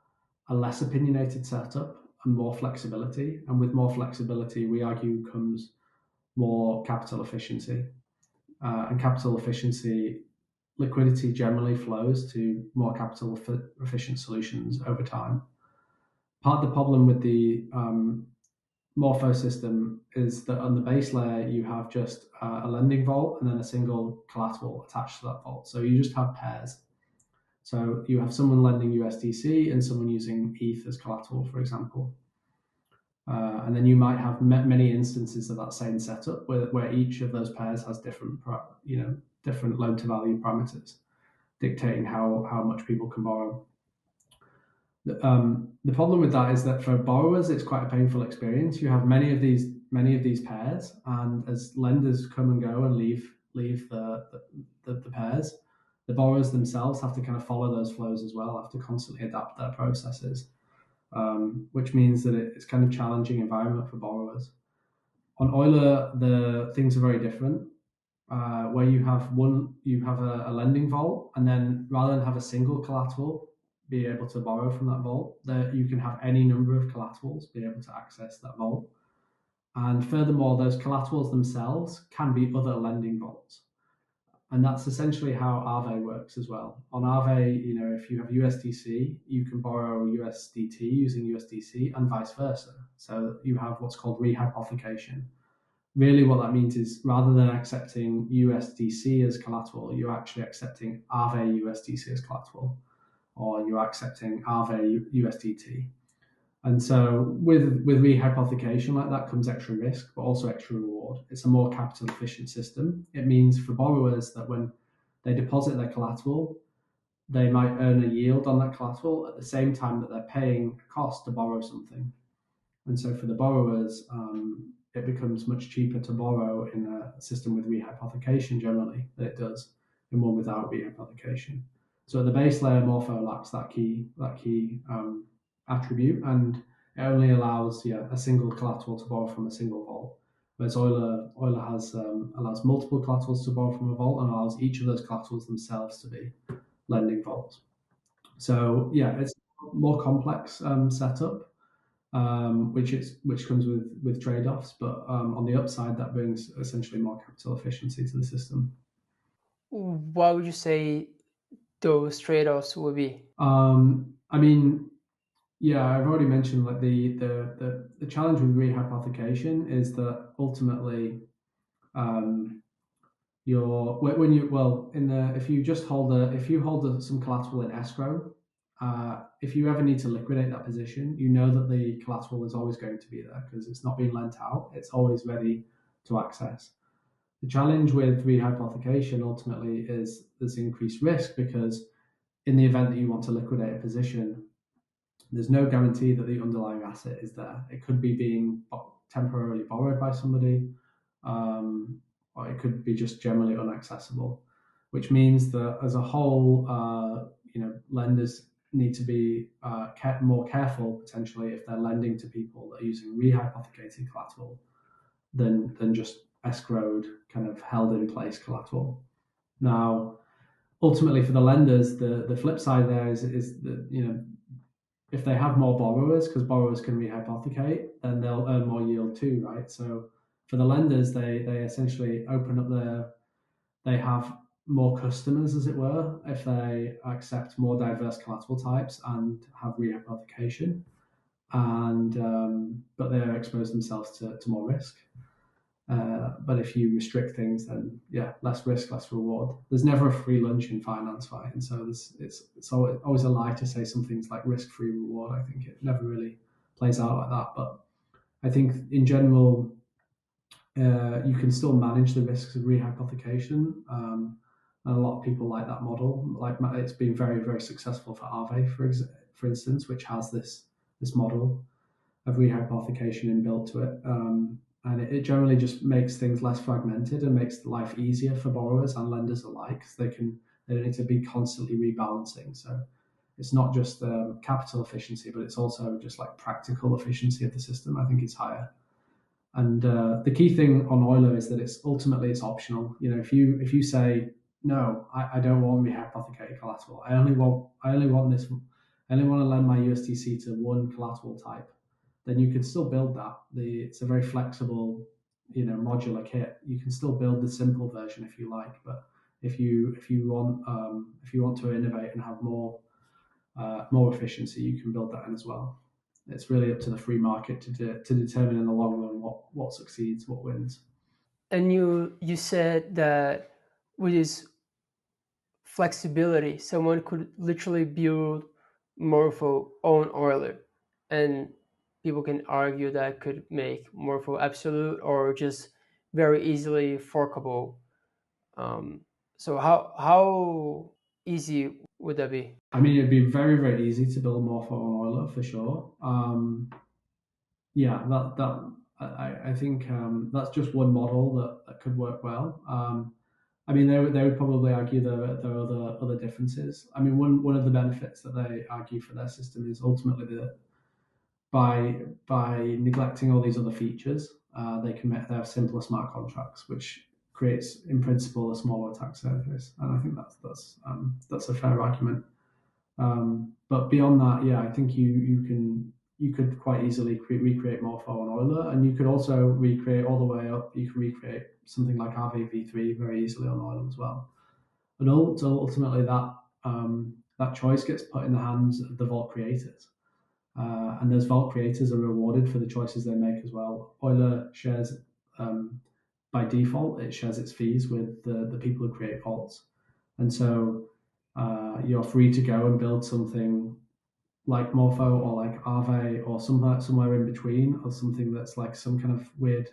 a less opinionated setup and more flexibility. And with more flexibility, we argue, comes more capital efficiency. And capital efficiency, liquidity generally flows to more capital efficient solutions over time. Part of the problem with the Morpho system is that on the base layer, you have just a lending vault and then a single collateral attached to that vault. So you just have pairs. So you have someone lending USDC and someone using ETH as collateral, for example. And then you might have many instances of that same setup where each of those pairs has different loan to value parameters, dictating how much people can borrow. The problem with that is that for borrowers, it's quite a painful experience. You have many of these pairs, and as lenders come and go and leave the pairs, the borrowers themselves have to kind of follow those flows as well, have to constantly adapt their processes, which means that it's kind of challenging environment for borrowers. On Euler, the things are very different. Where you have a lending vault, and then rather than have a single collateral be able to borrow from that vault, that you can have any number of collaterals be able to access that vault. And furthermore, those collaterals themselves can be other lending vaults. And that's essentially how Aave works as well. On Aave, if you have USDC, you can borrow USDT using USDC and vice versa. So you have what's called rehypothecation. Really what that means is, rather than accepting USDC as collateral, you're actually accepting Aave USDC as collateral, or you're accepting Aave USDT. And so with rehypothecation like that comes extra risk, but also extra reward. It's a more capital efficient system. It means for borrowers that when they deposit their collateral, they might earn a yield on that collateral at the same time that they're paying a cost to borrow something. And so for the borrowers, it becomes much cheaper to borrow in a system with rehypothecation generally than it does in one without rehypothecation. So at the base layer, Morpho lacks that key attribute, and it only allows a single collateral to borrow from a single vault. Whereas Euler has allows multiple collaterals to borrow from a vault and allows each of those collaterals themselves to be lending vaults. So it's a more complex setup, which comes with trade-offs, but on the upside, that brings essentially more capital efficiency to the system. What would you say those trade-offs would be? I mean, I've already mentioned like the challenge with rehypothecation is that ultimately, if you just hold some collateral in escrow, if you ever need to liquidate that position, you know that the collateral is always going to be there because it's not being lent out. It's always ready to access. The challenge with rehypothecation ultimately is there's increased risk because in the event that you want to liquidate a position, there's no guarantee that the underlying asset is there. It could be being temporarily borrowed by somebody, or it could be just generally inaccessible, which means that as a whole, lenders need to be more careful potentially if they're lending to people that are using rehypothecated collateral than just escrowed, kind of held in place collateral. Now, ultimately for the lenders, the flip side there is that if they have more borrowers, because borrowers can rehypothecate, then they'll earn more yield too, right? So for the lenders, they essentially open up they have more customers, as it were, if they accept more diverse collateral types and have rehypothecation, but they expose themselves to more risk. But if you restrict things, then less risk, less reward. There's never a free lunch in finance, right? And so it's always a lie to say something's like risk-free reward. I think it never really plays out like that. But I think in general, you can still manage the risks of rehypothecation. And a lot of people like that model. Like it's been very, very successful for Aave, for instance, which has this model of rehypothecation inbuilt to it. And it generally just makes things less fragmented and makes life easier for borrowers and lenders alike, because they don't need to be constantly rebalancing. So it's not just capital efficiency, but it's also just like practical efficiency of the system. I think it's higher. And the key thing on Euler is that it's optional. If you say no, I don't want rehypothecated collateral. I only want this. I only want to lend my USDC to one collateral type. Then you can still build that. It's a very flexible, modular kit. You can still build the simple version if you like. But if you want to innovate and have more efficiency, you can build that in as well. It's really up to the free market to determine in the long run what succeeds, what wins. And you said that with this flexibility, someone could literally build Morpho on Euler, and people can argue that could make Morpho absolute or just very easily forkable. So how easy would that be? I mean, it'd be very, very easy to build Morpho on Euler for sure. I think that's just one model that could work well. I mean, they would probably argue there are other differences. I mean, one of the benefits that they argue for their system is ultimately that by neglecting all these other features, they have simpler smart contracts, which creates, in principle, a smaller attack surface. And I think that's a fair argument. But beyond that, I think you could quite easily recreate Morpho on Euler, and you could also recreate all the way up. You can recreate something like Aave V3 very easily on Euler as well. And ultimately, that choice gets put in the hands of the vault creators, and those vault creators are rewarded for the choices they make as well. Euler shares, by default, it shares its fees with the people who create vaults, and so you're free to go and build something like Morpho or like Aave or somewhere in between, or something that's like some kind of weird,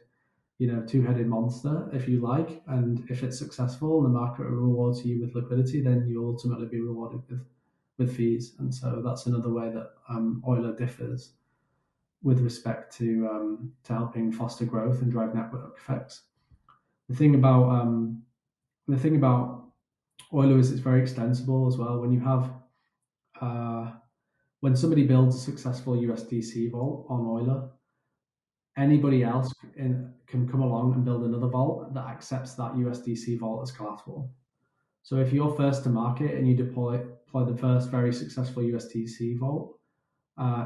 two-headed monster, if you like. And if it's successful and the market rewards you with liquidity, then you'll ultimately be rewarded with fees. And so that's another way that Euler differs with respect to helping foster growth and drive network effects. The thing about the thing about Euler is it's very extensible as well. When you have when somebody builds a successful USDC vault on Euler, anybody else can come along and build another vault that accepts that USDC vault as collateral. So if you're first to market and you deploy the first very successful USDC vault,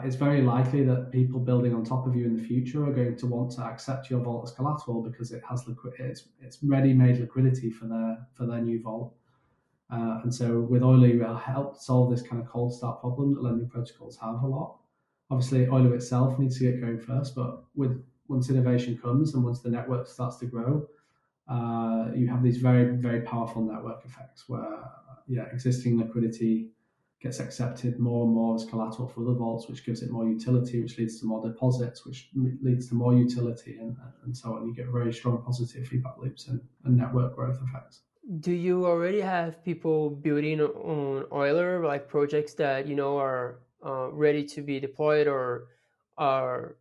it's very likely that people building on top of you in the future are going to want to accept your vault as collateral because it has it's ready-made liquidity for their new vault. And so with Euler, it will help solve this kind of cold start problem that lending protocols have a lot. Obviously, Euler itself needs to get going first, but once innovation comes and once the network starts to grow, you have these very, very powerful network effects where existing liquidity gets accepted more and more as collateral for other vaults, which gives it more utility, which leads to more deposits, which leads to more utility, and so on. You get very strong positive feedback loops and network growth effects. Do you already have people building on Euler, like projects that are ready to be deployed or are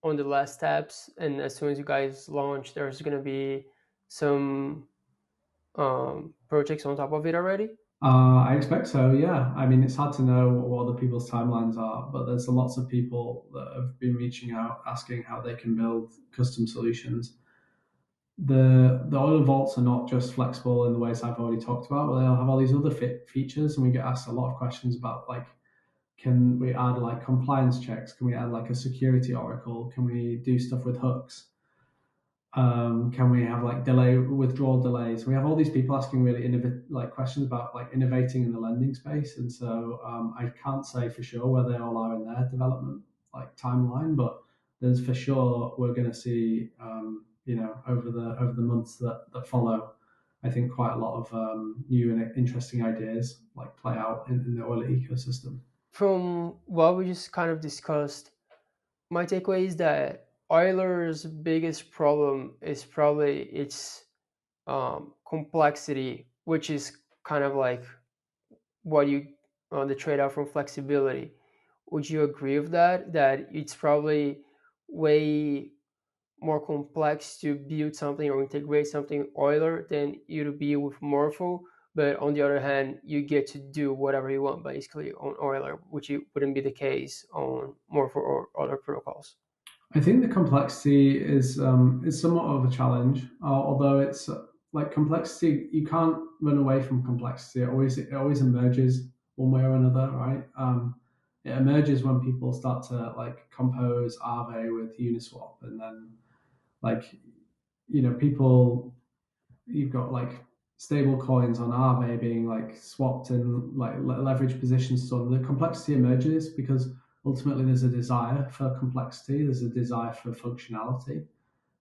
on the last steps, and as soon as you guys launch, there's going to be some projects on top of it already? I expect so, yeah. I mean, it's hard to know what other people's timelines are, but there's lots of people that have been reaching out asking how they can build custom solutions. The Euler vaults are not just flexible in the ways I've already talked about, but they'll have all these other features, and we get asked a lot of questions about like, can we add like compliance checks? Can we add like a security oracle? Can we do stuff with hooks? Can we have like withdrawal delays? We have all these people asking really like questions about like innovating in the lending space, and so I can't say for sure where they all are in their development like timeline, but there's for sure we're going to see over the months that follow. I think quite a lot of new and interesting ideas like play out in the Euler ecosystem. From what we just kind of discussed, my takeaway is that Euler's biggest problem is probably its complexity, which is kind of like what you the trade-off from flexibility. Would you agree with that? That it's probably way more complex to build something or integrate something Euler than you to be with Morpho. But on the other hand, you get to do whatever you want basically on Euler, which it wouldn't be the case on Morpho or other protocols. I think the complexity is somewhat of a challenge, although it's like complexity. You can't run away from complexity. It always emerges one way or another, right? It emerges when people start to like compose Aave with Uniswap, and then like people you've got like stable coins on Aave being like swapped in like leverage positions. So the complexity emerges because ultimately there's a desire for complexity, there's a desire for functionality,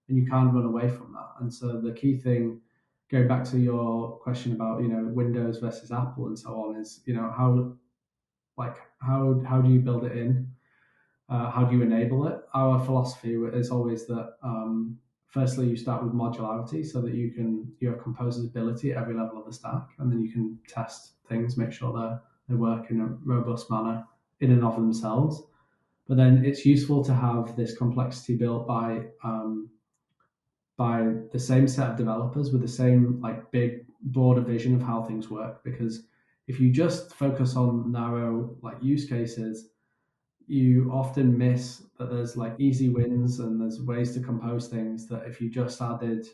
and you can't run away from that. And so the key thing, going back to your question about Windows versus Apple and so on, is how do you build it in? How do you enable it? Our philosophy is always that firstly you start with modularity so that you have composability at every level of the stack, and then you can test things, make sure they work in a robust manner in and of themselves. But then it's useful to have this complexity built by the same set of developers with the same like big broader vision of how things work. Because if you just focus on narrow like use cases, you often miss that there's like easy wins and there's ways to compose things that if you just added,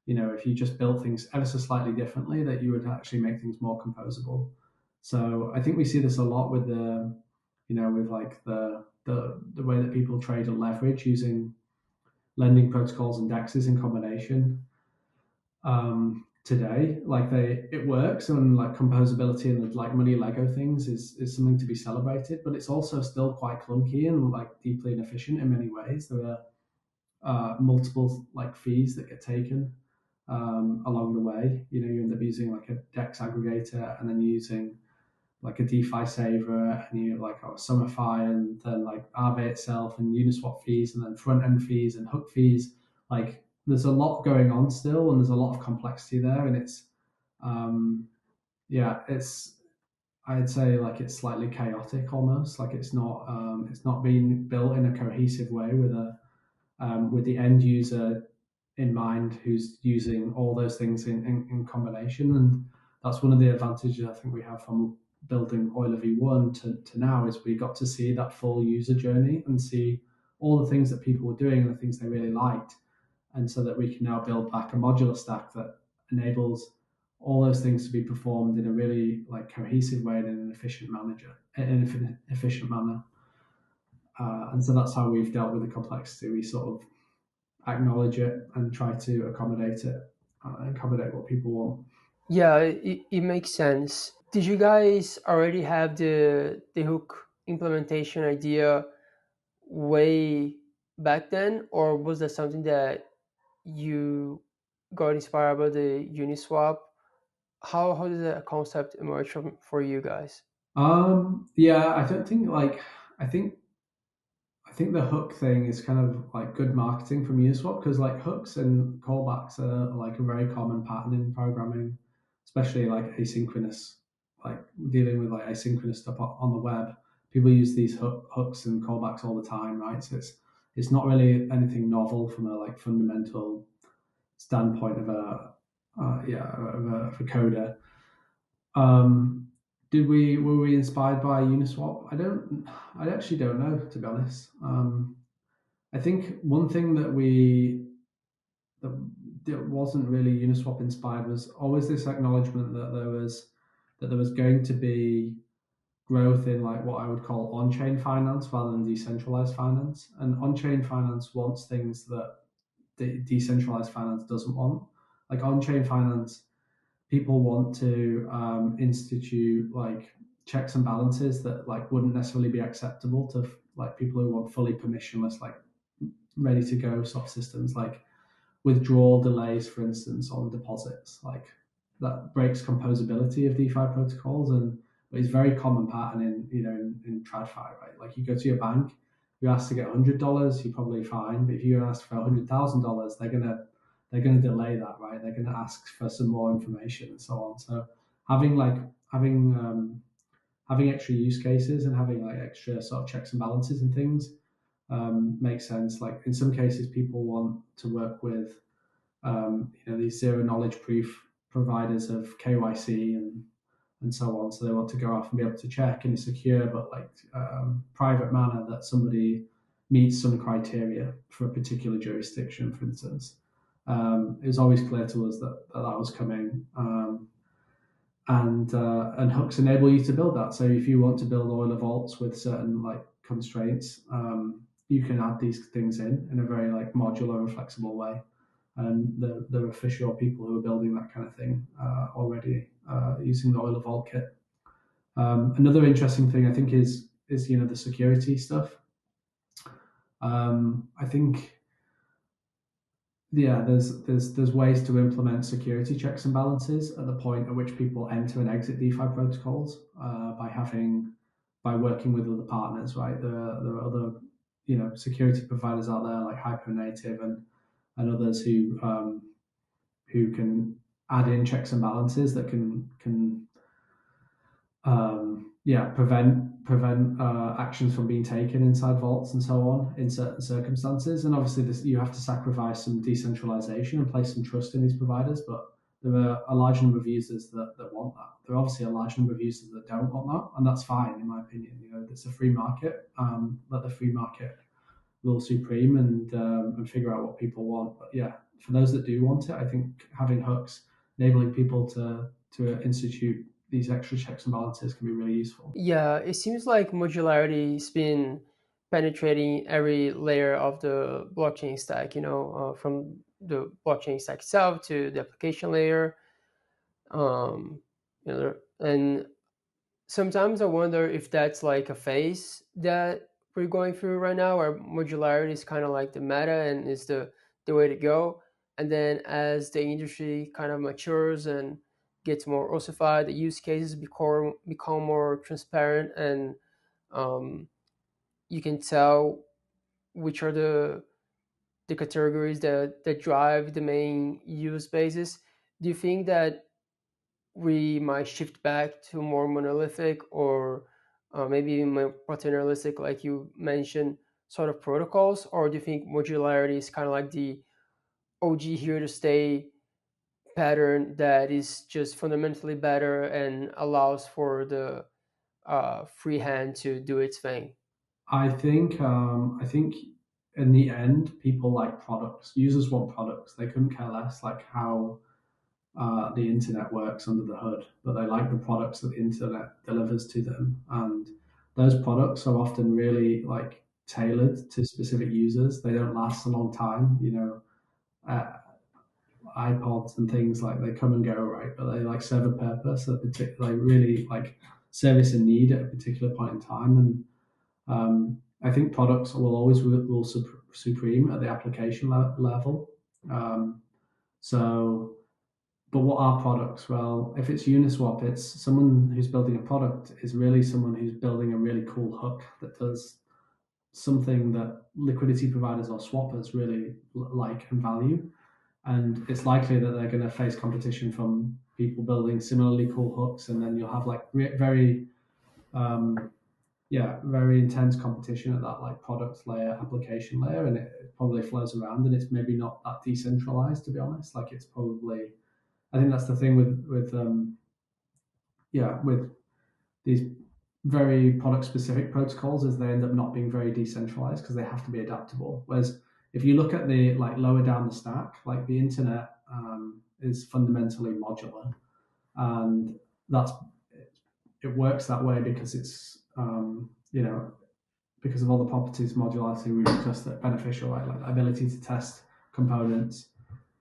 if you just built things ever so slightly differently, that you would actually make things more composable. So I think we see this a lot with with like the way that people trade and leverage using lending protocols and dexes in combination today. Like it works, and like composability and like money Lego things is something to be celebrated, but it's also still quite clunky and like deeply inefficient in many ways. There are multiple like fees that get taken along the way. You end up using like a dex aggregator, and then using like a DeFi saver, and you like a Summerfi, and then like Aave itself, and Uniswap fees, and then front end fees and hook fees. Like there's a lot going on still, and there's a lot of complexity there, and um, yeah, I'd say like it's slightly chaotic almost. Like it's not being built in a cohesive way with the end user in mind who's using all those things in combination. And that's one of the advantages I think we have from building Euler V1 to now is we got to see that full user journey and see all the things that people were doing and the things they really liked. And so that we can now build back a modular stack that enables all those things to be performed in a really like cohesive way and in an efficient manner. And so that's how we've dealt with the complexity. We sort of acknowledge it and try to accommodate what people want. Yeah, it makes sense. Did you guys already have the hook implementation idea way back then, or was that something that you got inspired by the Uniswap? How did that concept emerge for you guys? Yeah, I don't think like I think I think the hook thing is kind of like good marketing from Uniswap because like hooks and callbacks are like a very common pattern in programming, especially like asynchronous, like dealing with like asynchronous stuff on the web. People use these hooks and callbacks all the time, right? So it's not really anything novel from a like fundamental standpoint of a coder. Um, did we were we inspired by Uniswap? I actually don't know to be honest. I think one thing that, that wasn't really Uniswap inspired was always this acknowledgement that there was going to be growth in like what I would call on-chain finance rather than decentralized finance. And on-chain finance wants things that decentralized finance doesn't want. Like on-chain finance, people want to institute like checks and balances that like wouldn't necessarily be acceptable to like people who want fully permissionless, like ready to go sort of systems, like withdrawal delays, for instance, on deposits. Like that breaks composability of DeFi protocols, and but it's a very common pattern in TradFi, right? Like you go to your bank, you ask to get $100, you're probably fine, but if you ask for $100,000, they're gonna delay that, right? They're gonna ask for some more information and so on. So having like having extra use cases and having like extra sort of checks and balances and things makes sense. Like in some cases, people want to work with these zero knowledge proof providers of KYC and so on. So they want to go off and be able to check in a secure but like private manner that somebody meets some criteria for a particular jurisdiction, for instance. It was always clear to us that was coming. And hooks enable you to build that. So if you want to build Euler vaults with certain like constraints, you can add these things in a very like modular and flexible way. And there are for sure people who are building that kind of thing already using the Euler Vault kit. Another interesting thing I think is the security stuff. I think there's ways to implement security checks and balances at the point at which people enter and exit DeFi protocols by working with other partners, right? There are other security providers out there like Hypernative and others who can add in checks and balances that can prevent actions from being taken inside vaults and so on in certain circumstances. And obviously, you have to sacrifice some decentralization and place some trust in these providers. But there are a large number of users that want that. There are obviously a large number of users that don't want that, and that's fine in my opinion. It's a free market. Let the free market rule supreme and figure out what people want. But yeah, for those that do want it, I think having hooks enabling people to institute these extra checks and balances can be really useful. Yeah, it seems like modularity's been penetrating every layer of the blockchain stack, from the blockchain stack itself to the application layer. And sometimes I wonder if that's like a phase that we're going through right now, where modularity is kind of like the meta and is the way to go. And then as the industry kind of matures and gets more ossified, the use cases become more transparent, and um, you can tell which are the categories that drive the main use basis. Do you think that we might shift back to more monolithic, or maybe even more paternalistic, like you mentioned, sort of protocols? Or do you think modularity is kind of like the OG here to stay pattern that is just fundamentally better and allows for the free hand to do its thing? I think in the end, people like products. Users want products. They couldn't care less like how the internet works under the hood, but they like the products that the internet delivers to them. And those products are often really like tailored to specific users. They don't last a long time. Uh, iPods and things like they come and go, right? But they like serve a purpose, a particular, like really like service a need at a particular point in time. And I think products will always rule supreme at the application level. Um, so but what are products? Well, if it's Uniswap, it's someone who's building a product is really someone who's building a really cool hook that does something that liquidity providers or swappers really like and value. And it's likely that they're going to face competition from people building similarly cool hooks, and then you'll have like very um, very intense competition at that like product layer, application layer, and it probably flows around, and it's maybe not that decentralized to be honest. Like it's probably I think that's the thing with these very product specific protocols is they end up not being very decentralized because they have to be adaptable. Whereas if you look at the like lower down the stack, like the internet is fundamentally modular, and that's it works that way because it's because of all the properties modularity we discussed that are beneficial, right? Like the ability to test components,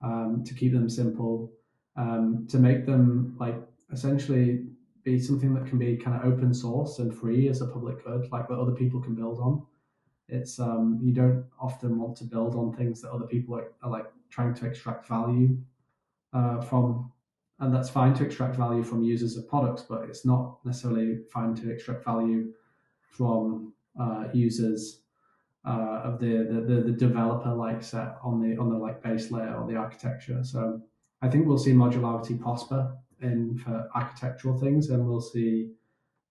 to keep them simple, to make them like essentially be something that can be kind of open source and free as a public good, like that other people can build on. It's you don't often want to build on things that other people are like trying to extract value from, and that's fine to extract value from users of products, but it's not necessarily fine to extract value from users of the developer like set on the like base layer or the architecture. So I think we'll see modularity prosper in for architectural things, and we'll see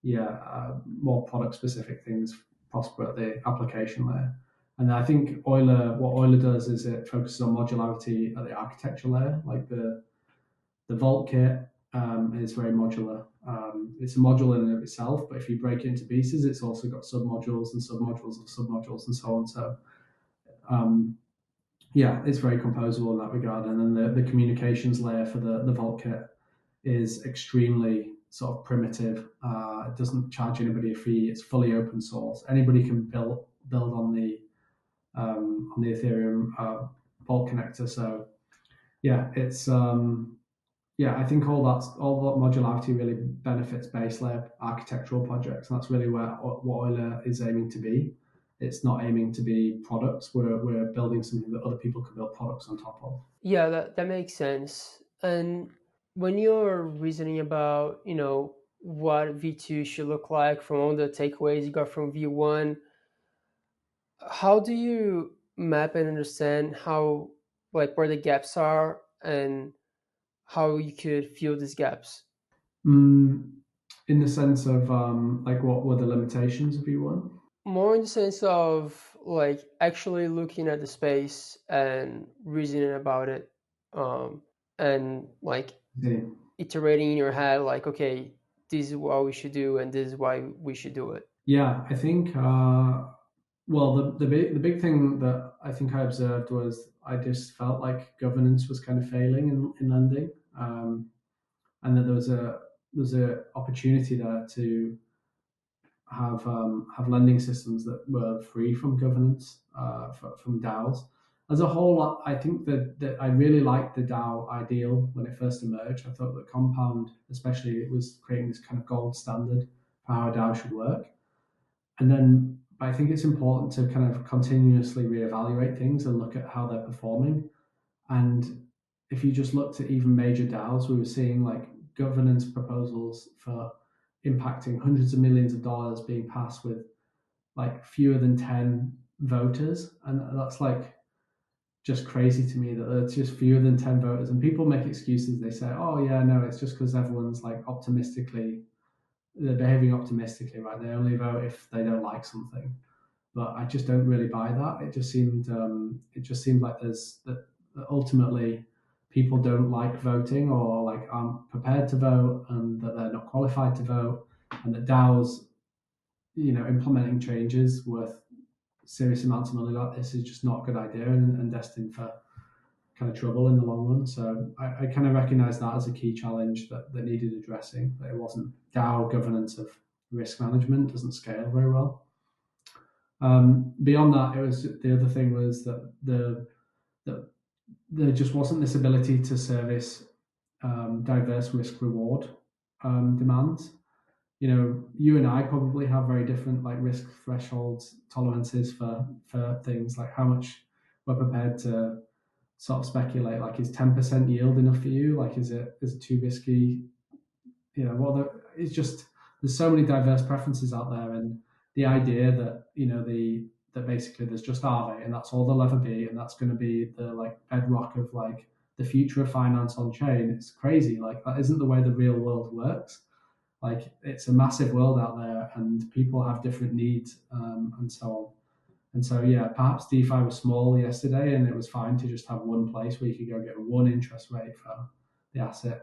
more product specific things prosper at the application layer. And I think what Euler does is it focuses on modularity at the architecture layer, like the Vault kit is very modular. It's a module in and of itself, but if you break it into pieces, it's also got submodules and submodules of submodules and so on. So um, it's very composable in that regard. And then the communications layer for the Vault kit is extremely sort of primitive. It doesn't charge anybody a fee. It's fully open source. Anybody can build on the Ethereum Vault connector. So it's I think all that modularity really benefits base layer architectural projects, and that's really where what Euler is aiming to be. It's not aiming to be products. We're building something that other people can build products on top of. Yeah, that makes sense. And when you're reasoning about, what V2 should look like from all the takeaways you got from V1, how do you map and understand how, like, where the gaps are and how you could fill these gaps? Mm, in the sense of like what were the limitations of V1? More in the sense of like actually looking at the space and reasoning about it, and like Yeah. iterating in your head, like, okay, this is what we should do and this is why we should do it. Yeah, I think. Well, the big thing that I think I observed was I just felt like governance was kind of failing in lending, and that there was a opportunity there to have lending systems that were free from governance from DAOs. As a whole, I think that I really liked the DAO ideal when it first emerged. I thought that Compound, especially, it was creating this kind of gold standard for how a DAO should work. And then I think it's important to kind of continuously reevaluate things and look at how they're performing. And if you just looked at even major DAOs, we were seeing like governance proposals for impacting hundreds of millions of dollars being passed with like fewer than 10 voters. And that's like just crazy to me that it's just fewer than 10 voters. And people make excuses. They say, oh, yeah, no, it's just because everyone's like they're behaving optimistically, right? They only vote if they don't like something. But I just don't really buy that. It just seemed like that ultimately people don't like voting or like aren't prepared to vote and that they're not qualified to vote, and that DAOs, implementing changes worth serious amounts of money like this is just not a good idea and destined for kind of trouble in the long run. So I kind of recognize that as a key challenge that needed addressing. That it wasn't DAO governance of risk management doesn't scale very well. Beyond that, it was the other thing was that there just wasn't this ability to service diverse risk reward demands. You and I probably have very different like risk thresholds, tolerances for things like how much we're prepared to sort of speculate. Like, is 10% yield enough for you? Like, is it too risky? It's just there's so many diverse preferences out there, and the idea that that basically there's just Aave and that's all there'll ever be, and that's going to be the like bedrock of like the future of finance on chain. It's crazy. Like, that isn't the way the real world works. Like, it's a massive world out there, and people have different needs, and so on. And so, yeah, perhaps DeFi was small yesterday, and it was fine to just have one place where you could go get one interest rate for the asset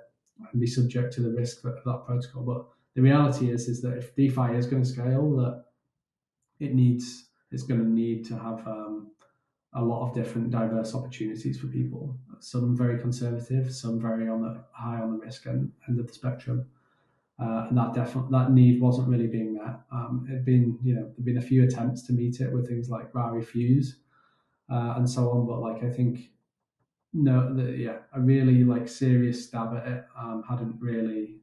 and be subject to the risk of that protocol. But the reality is that if DeFi is going to scale, that it's going to need to have a lot of different diverse opportunities for people. Some very conservative, some very high on the risk end of the spectrum. And that need wasn't really being met. There'd been a few attempts to meet it with things like Rari Fuse and so on, but like I think a really like serious stab at it hadn't really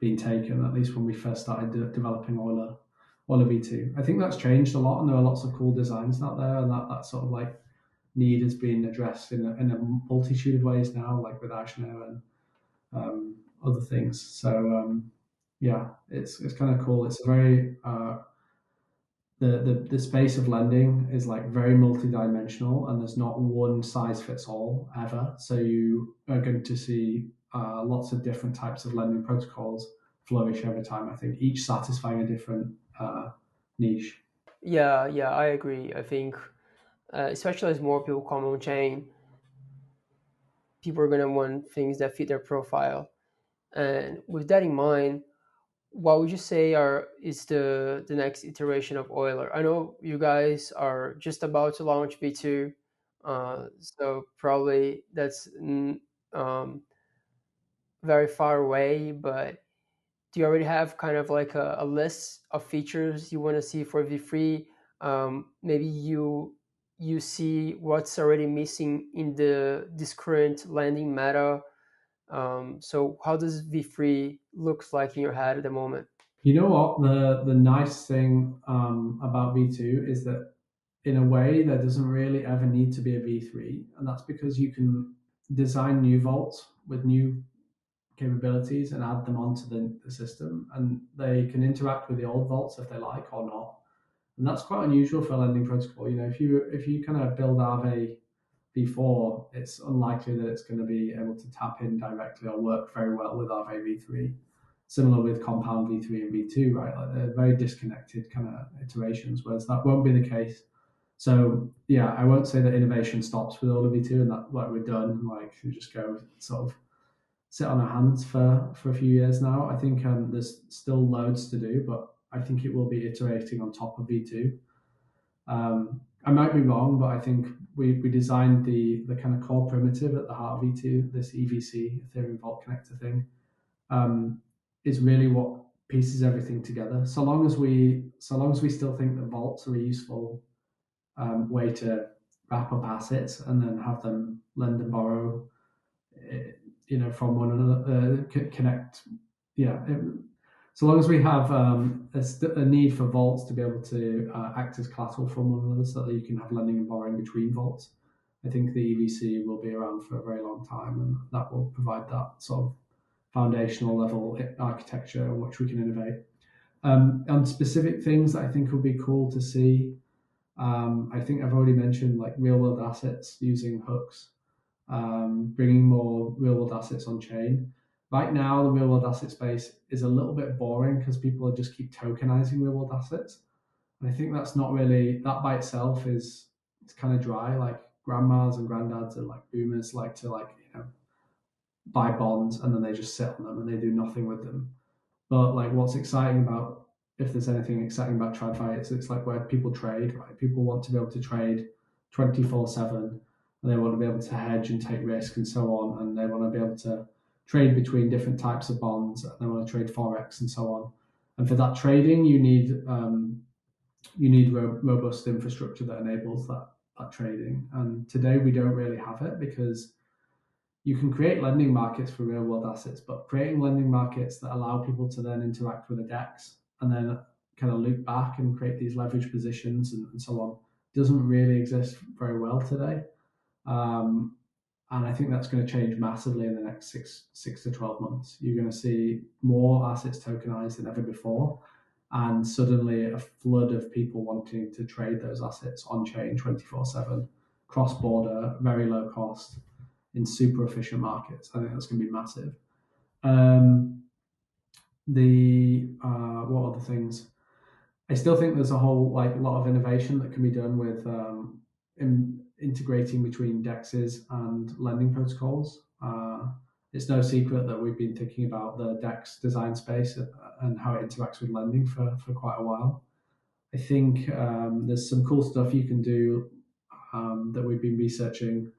been taken, at least when we first started developing Euler V2. I think that's changed a lot, and there are lots of cool designs out there, and that sort of like need has been addressed in a multitude of ways now, like with Ashna and other things. So it's kind of cool. It's a very the space of lending is like very multi-dimensional, and there's not one size fits all ever. So you are going to see lots of different types of lending protocols flourish over time. I think each satisfying a different niche. Yeah, I agree. I think, especially as more people come on chain, people are going to want things that fit their profile. And with that in mind, what would you say is the next iteration of Euler? I know you guys are just about to launch V2, so probably that's very far away, but do you already have kind of like a list of features you want to see for V3? Maybe you see what's already missing in this current lending meta. So how does V3 looks like in your head at the moment? You know what? The nice thing about V2 is that in a way there doesn't really ever need to be a V3, and that's because you can design new vaults with new capabilities and add them onto the system, and they can interact with the old vaults if they like or not. And that's quite unusual for a lending protocol. If you kind of build Aave V4, it's unlikely that it's going to be able to tap in directly or work very well with Aave V3. Similar with Compound V3 and V2, right? Like, they're very disconnected kind of iterations, whereas that won't be the case. So yeah, I won't say that innovation stops with all of V2 and that like we're done. Like, we just go sort of sit on our hands for a few years now. I think there's still loads to do, but I think it will be iterating on top of V2. I might be wrong, but I think we designed the kind of core primitive at the heart of V2, this EVC, Ethereum Vault Connector thing, is really what pieces everything together. So long as we still think that vaults are a useful way to wrap up assets and then have them lend and borrow, from one another, connect. Yeah. So long as we have a need for vaults to be able to act as collateral from one another so that you can have lending and borrowing between vaults, I think the EVC will be around for a very long time, and that will provide that sort of foundational level architecture on which we can innovate. On specific things that I think would be cool to see, I think I've already mentioned like real world assets using hooks, bringing more real world assets on chain. Right now, the real world asset space is a little bit boring because people just keep tokenizing real world assets. And I think that's not really, that by itself is, it's kind of dry. Like grandmas and granddads and like boomers like to like, buy bonds and then they just sit on them and they do nothing with them. But like what's exciting about, if there's anything exciting about TradFi, it's like where people trade, right? People want to be able to trade 24/7 and they want to be able to hedge and take risk and so on. And they want to be able to trade between different types of bonds and they want to trade Forex and so on. And for that trading, you need robust infrastructure that enables that trading. And today we don't really have it because you can create lending markets for real world assets, but creating lending markets that allow people to then interact with a DEX and then kind of loop back and create these leverage positions and so on doesn't really exist very well today. And I think that's going to change massively in the next six to 12 months. You're going to see more assets tokenized than ever before, and suddenly a flood of people wanting to trade those assets on chain 24/7, cross border, very low cost, in super efficient markets. I think that's going to be massive. What other things? I still think there's a whole like lot of innovation that can be done with integrating between DEXs and lending protocols. It's no secret that we've been thinking about the DEX design space and how it interacts with lending for quite a while. I think there's some cool stuff you can do that we've been researching,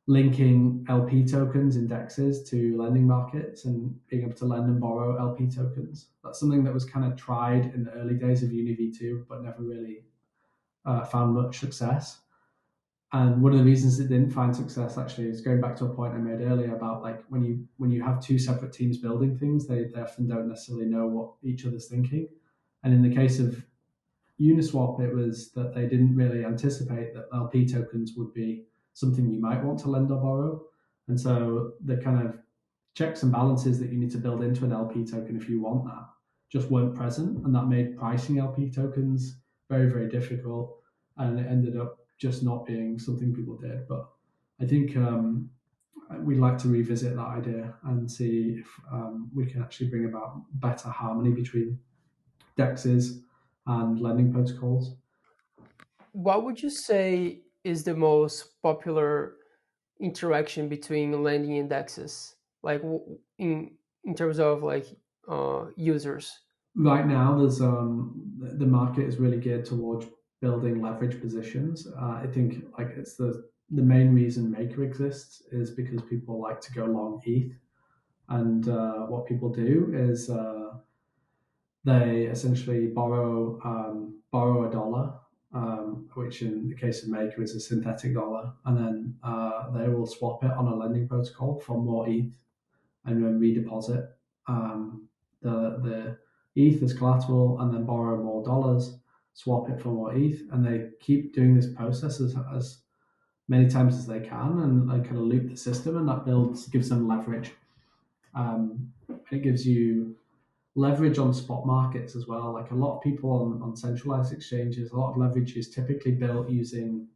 linking LP tokens in DEXs to lending markets and being able to lend and borrow LP tokens. That's something that was kind of tried in the early days of Euler V2, but never really found much success. And one of the reasons it didn't find success actually is going back to a point I made earlier about like when you have two separate teams building things, they often don't necessarily know what each other's thinking. And in the case of Uniswap, it was that they didn't really anticipate that LP tokens would be something you might want to lend or borrow. And so the kind of checks and balances that you need to build into an LP token if you want that just weren't present. And that made pricing LP tokens very, very difficult. And it ended up just not being something people did. But I think we'd like to revisit that idea and see if we can actually bring about better harmony between DEXs and lending protocols. What would you say is the most popular interaction between lending and DEXs, like in terms of like users? Right now, there's the market is really geared towards building leverage positions. I think like it's the main reason Maker exists is because people like to go long ETH, and what people do is they essentially borrow a dollar, which in the case of Maker is a synthetic dollar, and then they will swap it on a lending protocol for more ETH, and then reddeposit the ETH as collateral, and then borrow more dollars, swap it for more ETH, and they keep doing this process as many times as they can, and they kind of loop the system, and that gives them leverage. It gives you leverage on spot markets as well. Like a lot of people on centralized exchanges, a lot of leverage is typically built using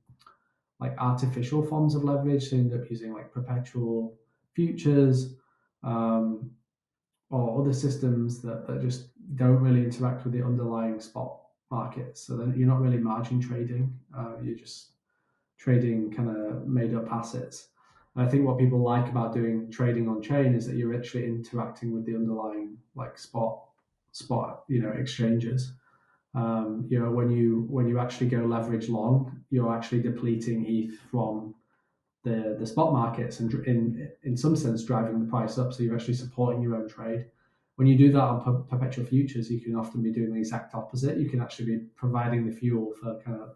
like artificial forms of leverage. So you end up using like perpetual futures or other systems that just don't really interact with the underlying spot markets. So then you're not really margin trading. You're just trading kind of made up assets. And I think what people like about doing trading on chain is that you're actually interacting with the underlying like spot exchanges. When you actually go leverage long, you're actually depleting ETH from the spot markets and in some sense driving the price up. So you're actually supporting your own trade. When you do that on perpetual futures, you can often be doing the exact opposite. You can actually be providing the fuel for kind of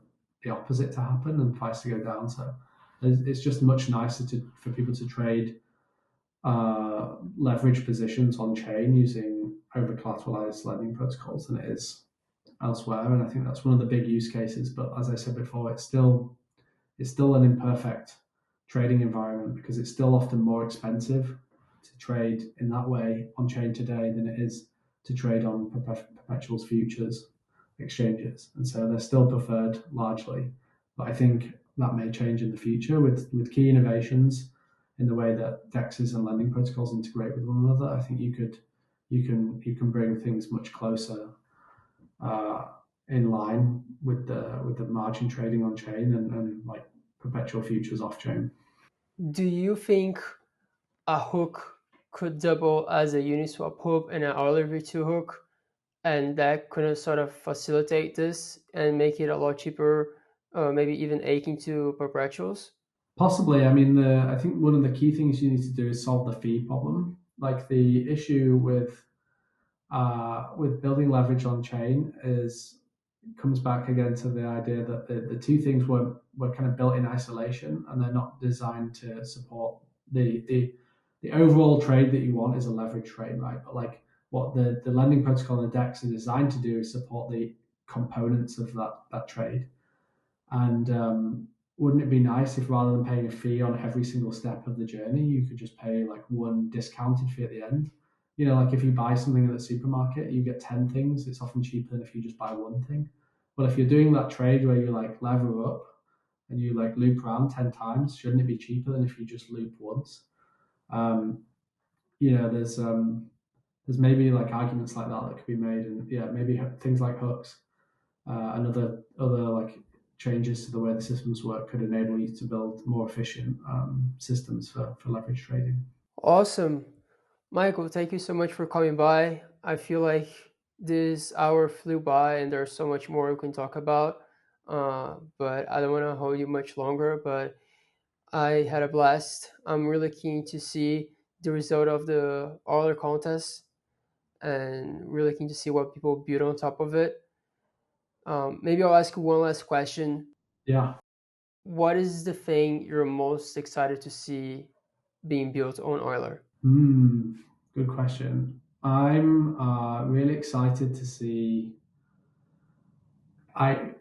the opposite to happen and price to go down. So it's just much nicer for people to trade leverage positions on chain using over collateralized lending protocols than it is elsewhere. And I think that's one of the big use cases. But as I said before, it's still an imperfect trading environment because it's still often more expensive to trade in that way on chain today than it is to trade on perpetuals futures exchanges, and so they're still preferred largely. But I think that may change in the future with key innovations in the way that dexes and lending protocols integrate with one another. I think you can bring things much closer uh, in line with the margin trading on chain and like perpetual futures off chain. Do you think a hook could double as a Uniswap hook and an Euler V2 hook, and that could sort of facilitate this and make it a lot cheaper, maybe even akin to perpetuals? Possibly. I mean, I think one of the key things you need to do is solve the fee problem. Like the issue with building leverage on chain is comes back again to the idea that the two things were kind of built in isolation and they're not designed to support the overall trade that you want is a leverage trade, right? But like what the lending protocol and the DEX are designed to do is support the components of that trade. And wouldn't it be nice if rather than paying a fee on every single step of the journey, you could just pay like one discounted fee at the end? You know, like if you buy something at the supermarket, you get 10 things. It's often cheaper than if you just buy one thing. But if you're doing that trade where you like lever up and you like loop around 10 times, shouldn't it be cheaper than if you just loop once? Um, you know, there's maybe like arguments like that that could be made, and yeah, maybe things like hooks and other like changes to the way the systems work could enable you to build more efficient systems for leverage trading. Awesome. Michael, thank you so much for coming by. I feel like this hour flew by and there's so much more we can talk about. But I don't want to hold you much longer, but I had a blast. I'm really keen to see the result of the other contest and really keen to see what people build on top of it. Maybe I'll ask you one last question. Yeah. What is the thing you're most excited to see being built on Euler? Good question. I'm really excited to see. I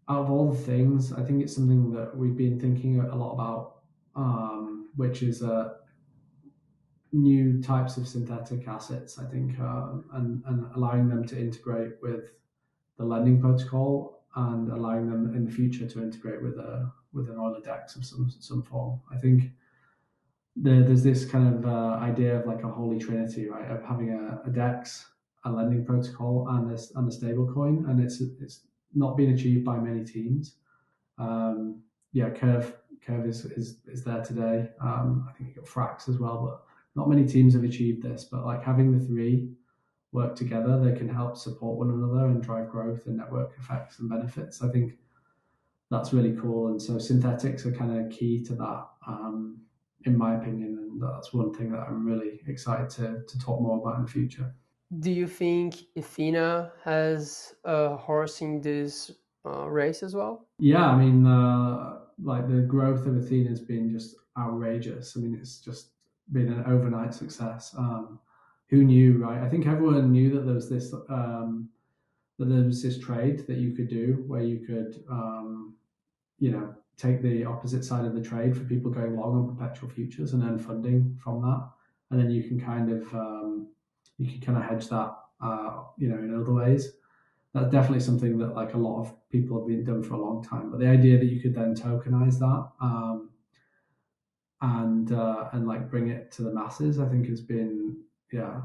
Out of all the things, I think it's something that we've been thinking a lot about, which is new types of synthetic assets. I think, and allowing them to integrate with the lending protocol and allowing them in the future to integrate with an Euler DEX of some form. I think there's this kind of idea of like a holy trinity, right? Of having a DEX, a lending protocol, and a stable coin, and it's not been achieved by many teams. Yeah, Curve is there today. I think you got Frax as well, but not many teams have achieved this. But like having the three work together, they can help support one another and drive growth and network effects and benefits. I think that's really cool. And so synthetics are kind of key to that, in my opinion. And that's one thing that I'm really excited to talk more about in the future. Do you think Athena has a horse in this race as well? Yeah, I mean, like the growth of Athena has been just outrageous. I mean, it's just been an overnight success. Who knew, right? I think everyone knew that there was this trade that you could do where you could, you know, take the opposite side of the trade for people going long on perpetual futures and earn funding from that, and then you can kind of hedge that, you know, in other ways. That's definitely something that like a lot of people have been done for a long time. But the idea that you could then tokenize that, and like bring it to the masses, I think has been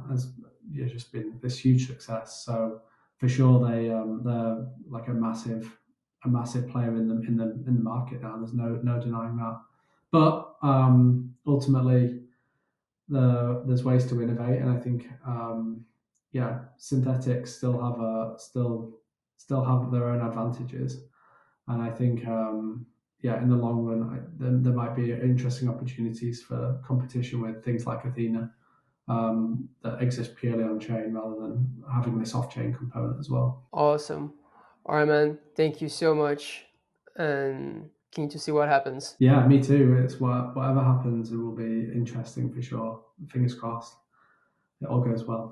has just been this huge success. So for sure, they're like a massive player in the market now. There's no denying that. But ultimately, there's ways to innovate, and I think synthetics still have their own advantages, and I think in the long run, there might be interesting opportunities for competition with things like Athena, that exist purely on chain rather than having this off chain component as well. Awesome. All right, man. Thank you so much. And keen to see what happens. Yeah, me too. It's whatever happens, it will be interesting for sure. Fingers crossed. It all goes well.